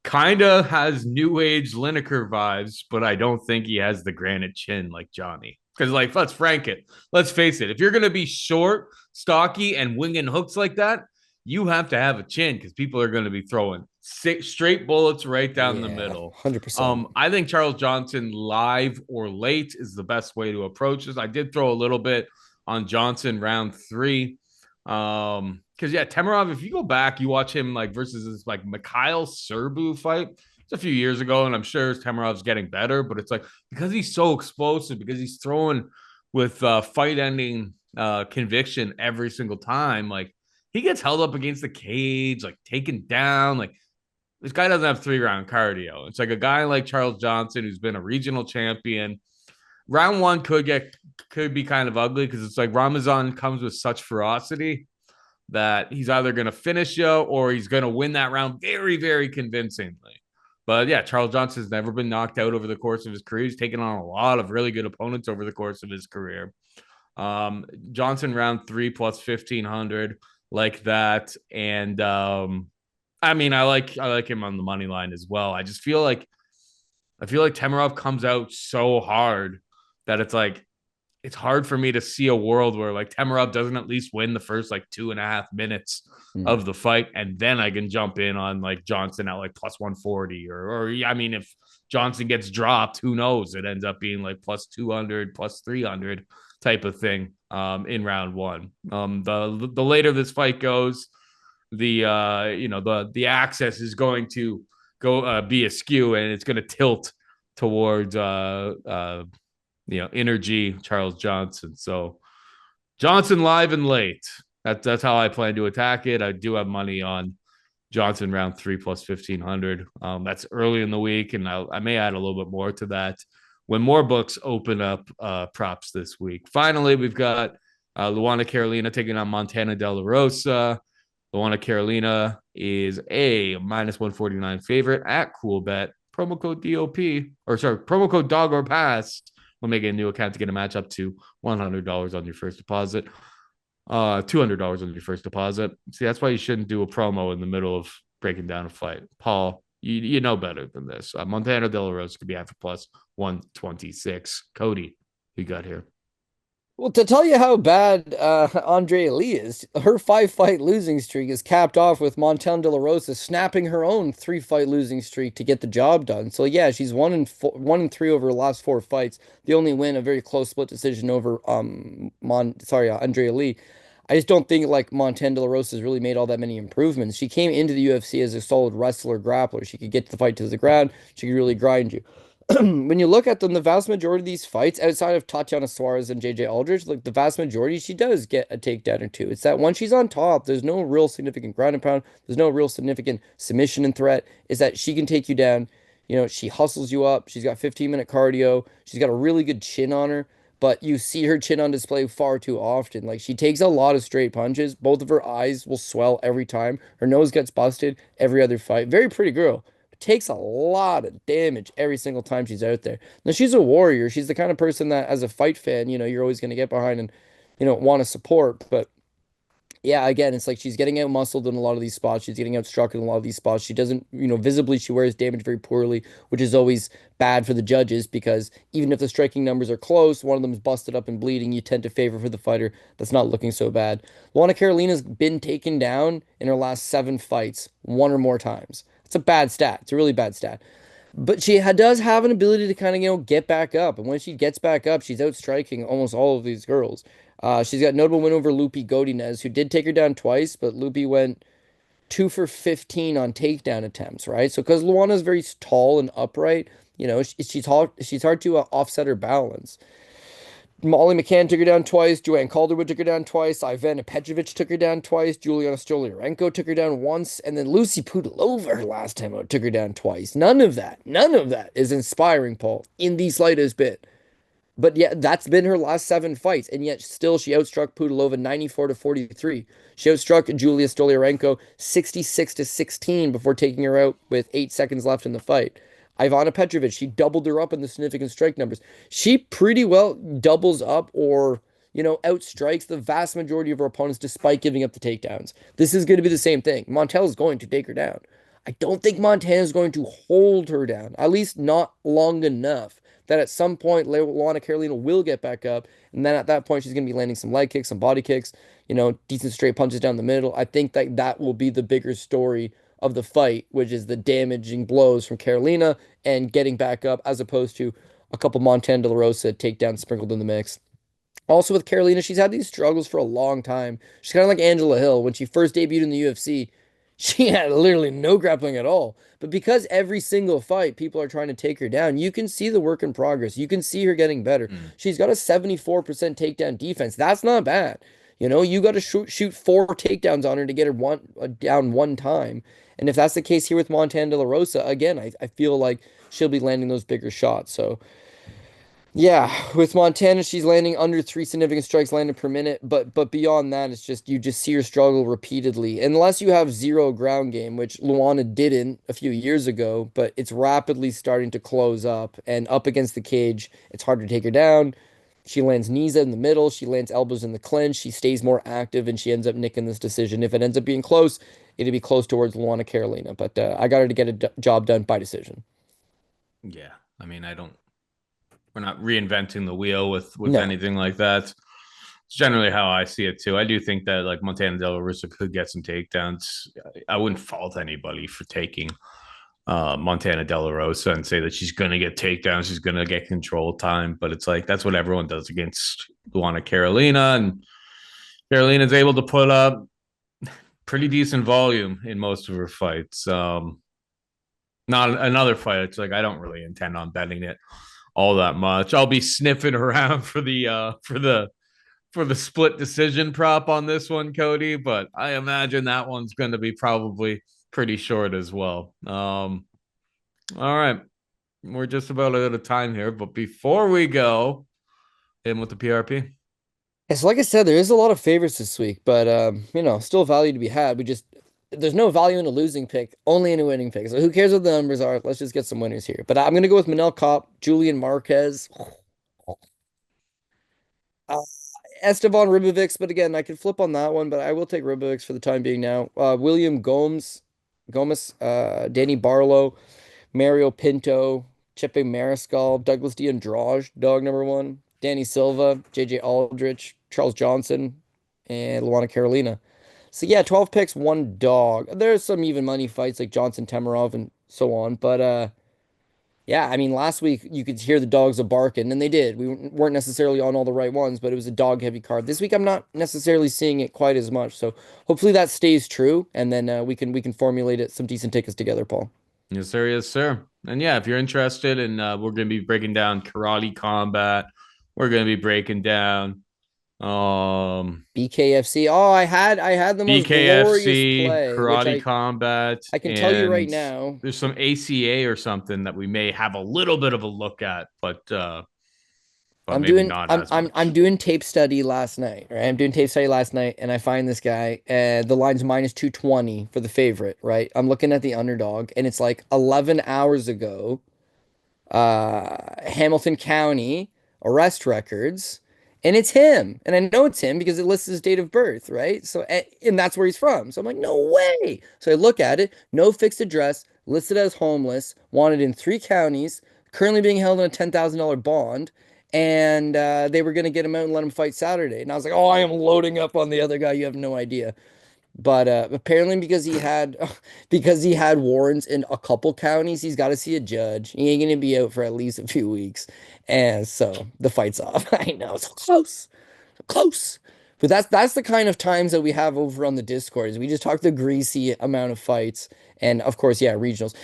kind of has new age Lineker vibes, but I don't think he has the granite chin like Johnny. Because, like, let's frank it. Let's face it. If you're gonna be short, stocky, and winging hooks like that, you have to have a chin because people are going to be throwing straight bullets right down the Yeah, middle. 100%. I think Charles Johnson live or late is the best way to approach this. I did throw a little bit on Johnson round 3. Because yeah, Temirov, if you go back, you watch him like versus this like Mikhail Serbu fight. It's a few years ago, and I'm sure Temirov's getting better, but it's like because he's so explosive, because he's throwing with fight-ending conviction every single time. Like he gets held up against the cage, like taken down. Like this guy doesn't have 3-round cardio. It's like a guy like Charles Johnson who's been a regional champion. Round 1 could be kind of ugly because it's like Ramazan comes with such ferocity that he's either going to finish you or he's going to win that round very, very convincingly. But yeah, Charles Johnson's never been knocked out over the course of his career. He's taken on a lot of really good opponents over the course of his career. Johnson round 3 plus 1,500 like that. And I mean, I like him on the money line as well. I feel like Temirov comes out so hard that it's hard for me to see a world where like Temirov doesn't at least win the first like 2.5 minutes of the fight, and then I can jump in on like Johnson at like plus 140 or I mean, if Johnson gets dropped, who knows? It ends up being like plus 200, plus 300 type of thing in round 1. The later this fight goes, the access is going to go be askew, and it's going to tilt towards energy Charles Johnson. So Johnson live and late. That's how I plan to attack it. I do have money on Johnson round 3 plus 1,500. That's early in the week, and I may add a little bit more to that when more books open up props this week. Finally, we've got Luana Carolina taking on Montana De La Rosa. Luana Carolina is a minus 149 favorite at Coolbet. Promo code DOP, promo code Dog or Pass. We'll make a new account to get a match up to $100 on your first deposit. $200 on your first deposit. See, that's why you shouldn't do a promo in the middle of breaking down a fight. Paul, you know better than this. Montana De La Rosa could be after plus 126. Cody, you got here. Well, to tell you how bad Andrea Lee is, her 5-fight losing streak is capped off with Montana De La Rosa snapping her own 3-fight losing streak to get the job done. So yeah, she's 1-3 over her last 4 fights. The only win, a very close split decision over Andrea Lee. I just don't think like Montana De La Rosa has really made all that many improvements. She came into the UFC as a solid wrestler grappler. She could get the fight to the ground. She could really grind you. When you look at them, the vast majority of these fights, outside of Tatiana Suarez and JJ Aldrich, like the vast majority, she does get a takedown or two. It's that when she's on top, there's no real significant ground and pound, there's no real significant submission and threat. Is that she can take you down. You know, she hustles you up. She's got 15-minute cardio. She's got a really good chin on her, but you see her chin on display far too often. Like she takes a lot of straight punches. Both of her eyes will swell every time. Her nose gets busted every other fight. Very pretty girl, takes a lot of damage every single time she's out there. Now she's a warrior. She's the kind of person that as a fight fan, you're always going to get behind and, want to support. But yeah, again, it's like she's getting out muscled in a lot of these spots. She's getting out struck in a lot of these spots. She doesn't, visibly she wears damage very poorly, which is always bad for the judges because even if the striking numbers are close, one of them is busted up and bleeding, you tend to favor for the fighter that's not looking so bad. Luana Carolina's been taken down in her last 7 fights, 1 or more times. It's a bad stat. It's a really bad stat. But she does have an ability to kind of, get back up. And when she gets back up, she's outstriking almost all of these girls. She's got notable win over Lupi Godinez, who did take her down twice, but Lupi went 2 for 15 on takedown attempts, right? So because Luana's very tall and upright, she's hard to offset her balance. Molly McCann took her down twice. Joanne Calderwood took her down twice. Ivana Petrovic took her down twice. Juliana Stolyarenko took her down once. And then Lucy Pudilova, her last time out, took her down twice. None of that is inspiring, Paul, in the slightest bit. But yeah, that's been her last 7 fights. And yet still she outstruck Pudilova 94-43. She outstruck Julia Stolyarenko 66-16 before taking her out with 8 seconds left in the fight. Ivana Petrovic, she doubled her up in the significant strike numbers. She pretty well doubles up or, outstrikes the vast majority of her opponents despite giving up the takedowns. This is going to be the same thing. Montel is going to take her down. I don't think Montana is going to hold her down, at least not long enough that at some point Luana Carolina will get back up. And then at that point, she's going to be landing some leg kicks, some body kicks, decent straight punches down the middle. I think that that will be the bigger story of the fight, which is the damaging blows from Carolina and getting back up, as opposed to a couple Montana De La Rosa takedowns sprinkled in the mix. Also with Carolina, she's had these struggles for a long time. She's kind of like Angela Hill. When she first debuted in the UFC, she had literally no grappling at all. But because every single fight, people are trying to take her down, you can see the work in progress. You can see her getting better. Mm. She's got a 74% takedown defense. That's not bad. You got to shoot 4 takedowns on her to get her down one time. And if that's the case here with Montana De La Rosa, again, I feel like she'll be landing those bigger shots. So yeah, with Montana, she's landing under 3 significant strikes landed per minute, but beyond that, it's just you just see her struggle repeatedly. Unless you have zero ground game, which Luana didn't a few years ago, but it's rapidly starting to close up and up against the cage. It's hard to take her down. She lands knees in the middle, she lands elbows in the clinch, she stays more active, and she ends up nicking this decision. If it ends up being close, it'll be close towards Luana Carolina, but I got her to get a job done by decision. Yeah. I mean, I don't we're not reinventing the wheel with No. anything like that. It's generally how I see it too. I do think that like Montana De La Rosa could get some takedowns. I wouldn't fault anybody for taking Montana De La Rosa and say that she's going to get takedowns, she's going to get control time. But it's like that's what everyone does against Luana Carolina, and Carolina's able to put up pretty decent volume in most of her fights. Not another fight. It's like I don't really intend on betting it all that much. I'll be sniffing around for the split decision prop on this one, Cody, but I imagine that one's going to be probably pretty short as well. All right. We're just about out of time here, but before we go, in with the PRP. It's like I said, there is a lot of favorites this week, but still value to be had. There's no value in a losing pick, only in a winning pick. So who cares what the numbers are? Let's just get some winners here. But I'm gonna go with Manel Kape, Julian Marquez, uh, Esteban Ribovics. But again, I could flip on that one, but I will take Ribovics for the time being now. William Gomis, Danny Barlow, Mario Pinto, Chepe Mariscal, Douglas D. Andrade, dog number one, Danny Silva, JJ Aldrich, Charles Johnson, and Luana Carolina. So yeah, 12 picks, one dog. There's some even money fights like Johnson, Temirov, and so on. But yeah, I mean, last week you could hear the dogs a barking, and they did. We weren't necessarily on all the right ones, but it was a dog heavy card. This week I'm not necessarily seeing it quite as much. So hopefully that stays true, and then we can formulate it some decent tickets together, Paul. Yes, sir. Yes, sir. And yeah, if you're interested, and we're going to be breaking down karate combat, we're going to be breaking down BKFC. Oh, I had the most glorious BKFC, play, which karate I combat, I can tell you right and now. there's some ACA or something that we may have a little bit of a look at, but I'm maybe doing not I'm as I'm I'm much. doing tape study last night, right? I'm doing tape study last night and I find this guy and the line's minus 220 for the favorite, right? I'm looking at the underdog and it's like 11 hours ago, Hamilton County arrest records, and it's him. And I know it's him because it lists his date of birth, right? So and that's where he's from. So I'm like, no way. So I look at it, no fixed address, listed as homeless, wanted in 3 counties, currently being held on a $10,000 bond. And they were going to get him out and let him fight Saturday. And I was like, oh, I am loading up on the other guy. You have no idea. But apparently, because he had because he had warrants in a couple counties, he's got to see a judge. He ain't gonna be out for at least a few weeks, and so the fight's off. I know, so close, so close. But that's the kind of times that we have over on the Discord. Is we just talk the greasy amount of fights, and of course, yeah, regionals.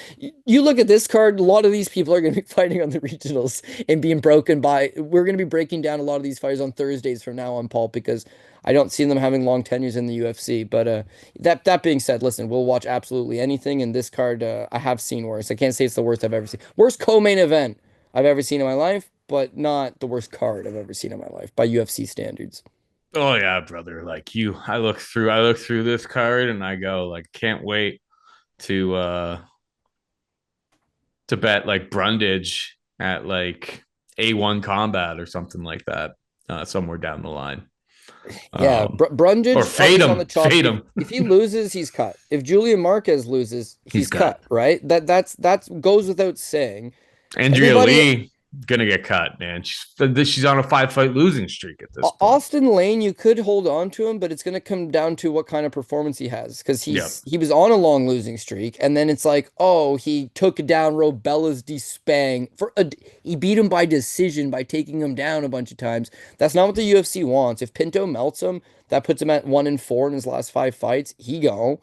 You look at this card. A lot of these people are going to be fighting on the regionals and being broken by. We're going to be breaking down a lot of these fighters on Thursdays from now on, Paul, because I don't see them having long tenures in the UFC. But that being said, listen, we'll watch absolutely anything. And this card, I have seen worse. I can't say it's the worst I've ever seen. Worst co-main event I've ever seen in my life, but not the worst card I've ever seen in my life by UFC standards. Oh yeah, brother. Like you, I look through this card and I go like, can't wait to to bet like Brundage at like A1 combat or something like that, somewhere down the line. Yeah, Or Brundage fade is on the him, chop. fade If, him. if he loses, he's cut. If Julian Marquez loses, He's he's cut. cut, right? That's goes without saying. Andrea Everybody, Lee gonna get cut, man. She's on a 5-fight losing streak at this point. Austen Lane, you could hold on to him, but it's going to come down to what kind of performance he has because Yeah, he was on a long losing streak, and then it's like, oh, he took down Robella's Despang he beat him by decision by taking him down a bunch of times. That's not what the UFC wants. If Pinto melts him, that puts him at 1-4 in his last 5 fights. He go.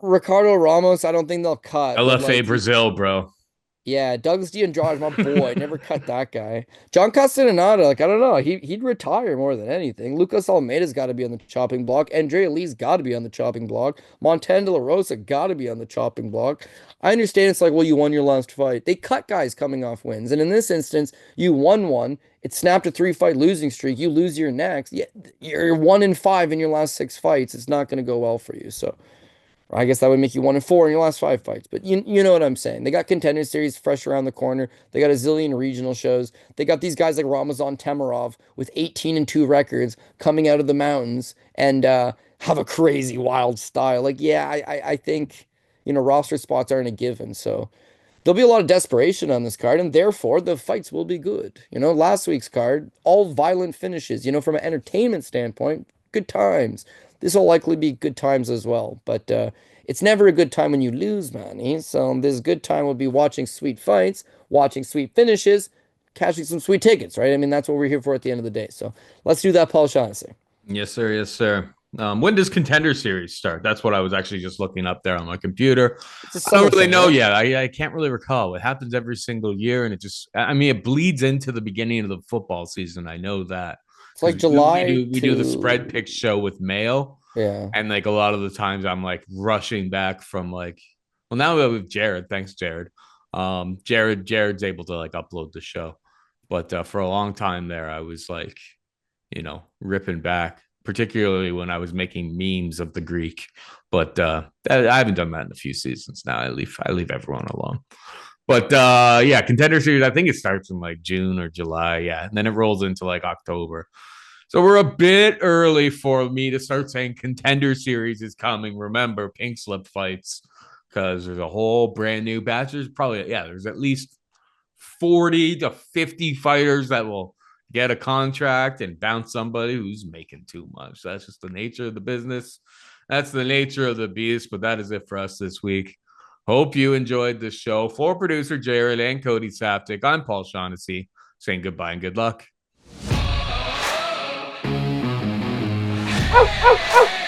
Ricardo Ramos, I don't think they'll cut, but LFA like Brazil, bro. yeah, Douglas Andrade, my boy, never cut that guy. John Castaneda, like I don't know, he'd retire more than anything. Lucas Almeida's got to be on the chopping block. Andrea Lee's got to be on the chopping block. Montana De La Rosa got to be on the chopping block. I understand it's like, well, you won your last fight. They cut guys coming off wins, and in this instance, you won one. It snapped a 3-fight losing streak. You lose your next. Yeah, you're 1-5 in your last 6 fights. It's not going to go well for you. So. I guess that would make you 1-4 in your last 5 fights. But you know what I'm saying. They got Contender Series fresh around the corner. They got a zillion regional shows. They got these guys like Ramazan Temirov with 18-2 records coming out of the mountains and have a crazy wild style. Like, yeah, I think, roster spots aren't a given. So there'll be a lot of desperation on this card, and therefore the fights will be good. Last week's card, all violent finishes. From an entertainment standpoint, good times. This will likely be good times as well, but it's never a good time when you lose money. So this good time will be watching sweet fights, watching sweet finishes, cashing some sweet tickets, right? I mean, that's what we're here for at the end of the day. So let's do that, Paul Shaughnessy. Yes, sir. Yes, sir. When does Contender Series start? That's what I was actually just looking up there on my computer. I don't really know yet. I can't really recall. It happens every single year, and it bleeds into the beginning of the football season. I know that. It's like July we do the spread pick show with Mayo. Yeah. And like a lot of the times I'm like rushing back from like, well, now we have Jared. Thanks, Jared. Jared's able to like upload the show. But for a long time there, I was like, ripping back, particularly when I was making memes of the Greek. But I haven't done that in a few seasons now. I leave everyone alone. But yeah, Contender Series, I think it starts in like June or July. Yeah. And then it rolls into like October. So we're a bit early for me to start saying Contender Series is coming. Remember, pink slip fights, because there's a whole brand new batch. There's at least 40 to 50 fighters that will get a contract and bounce somebody who's making too much. That's just the nature of the business. That's the nature of the beast. But that is it for us this week. Hope you enjoyed this show. For producer Jared and Cody Saptic, I'm Paul Shaughnessy saying goodbye and good luck. Ow, ow, ow.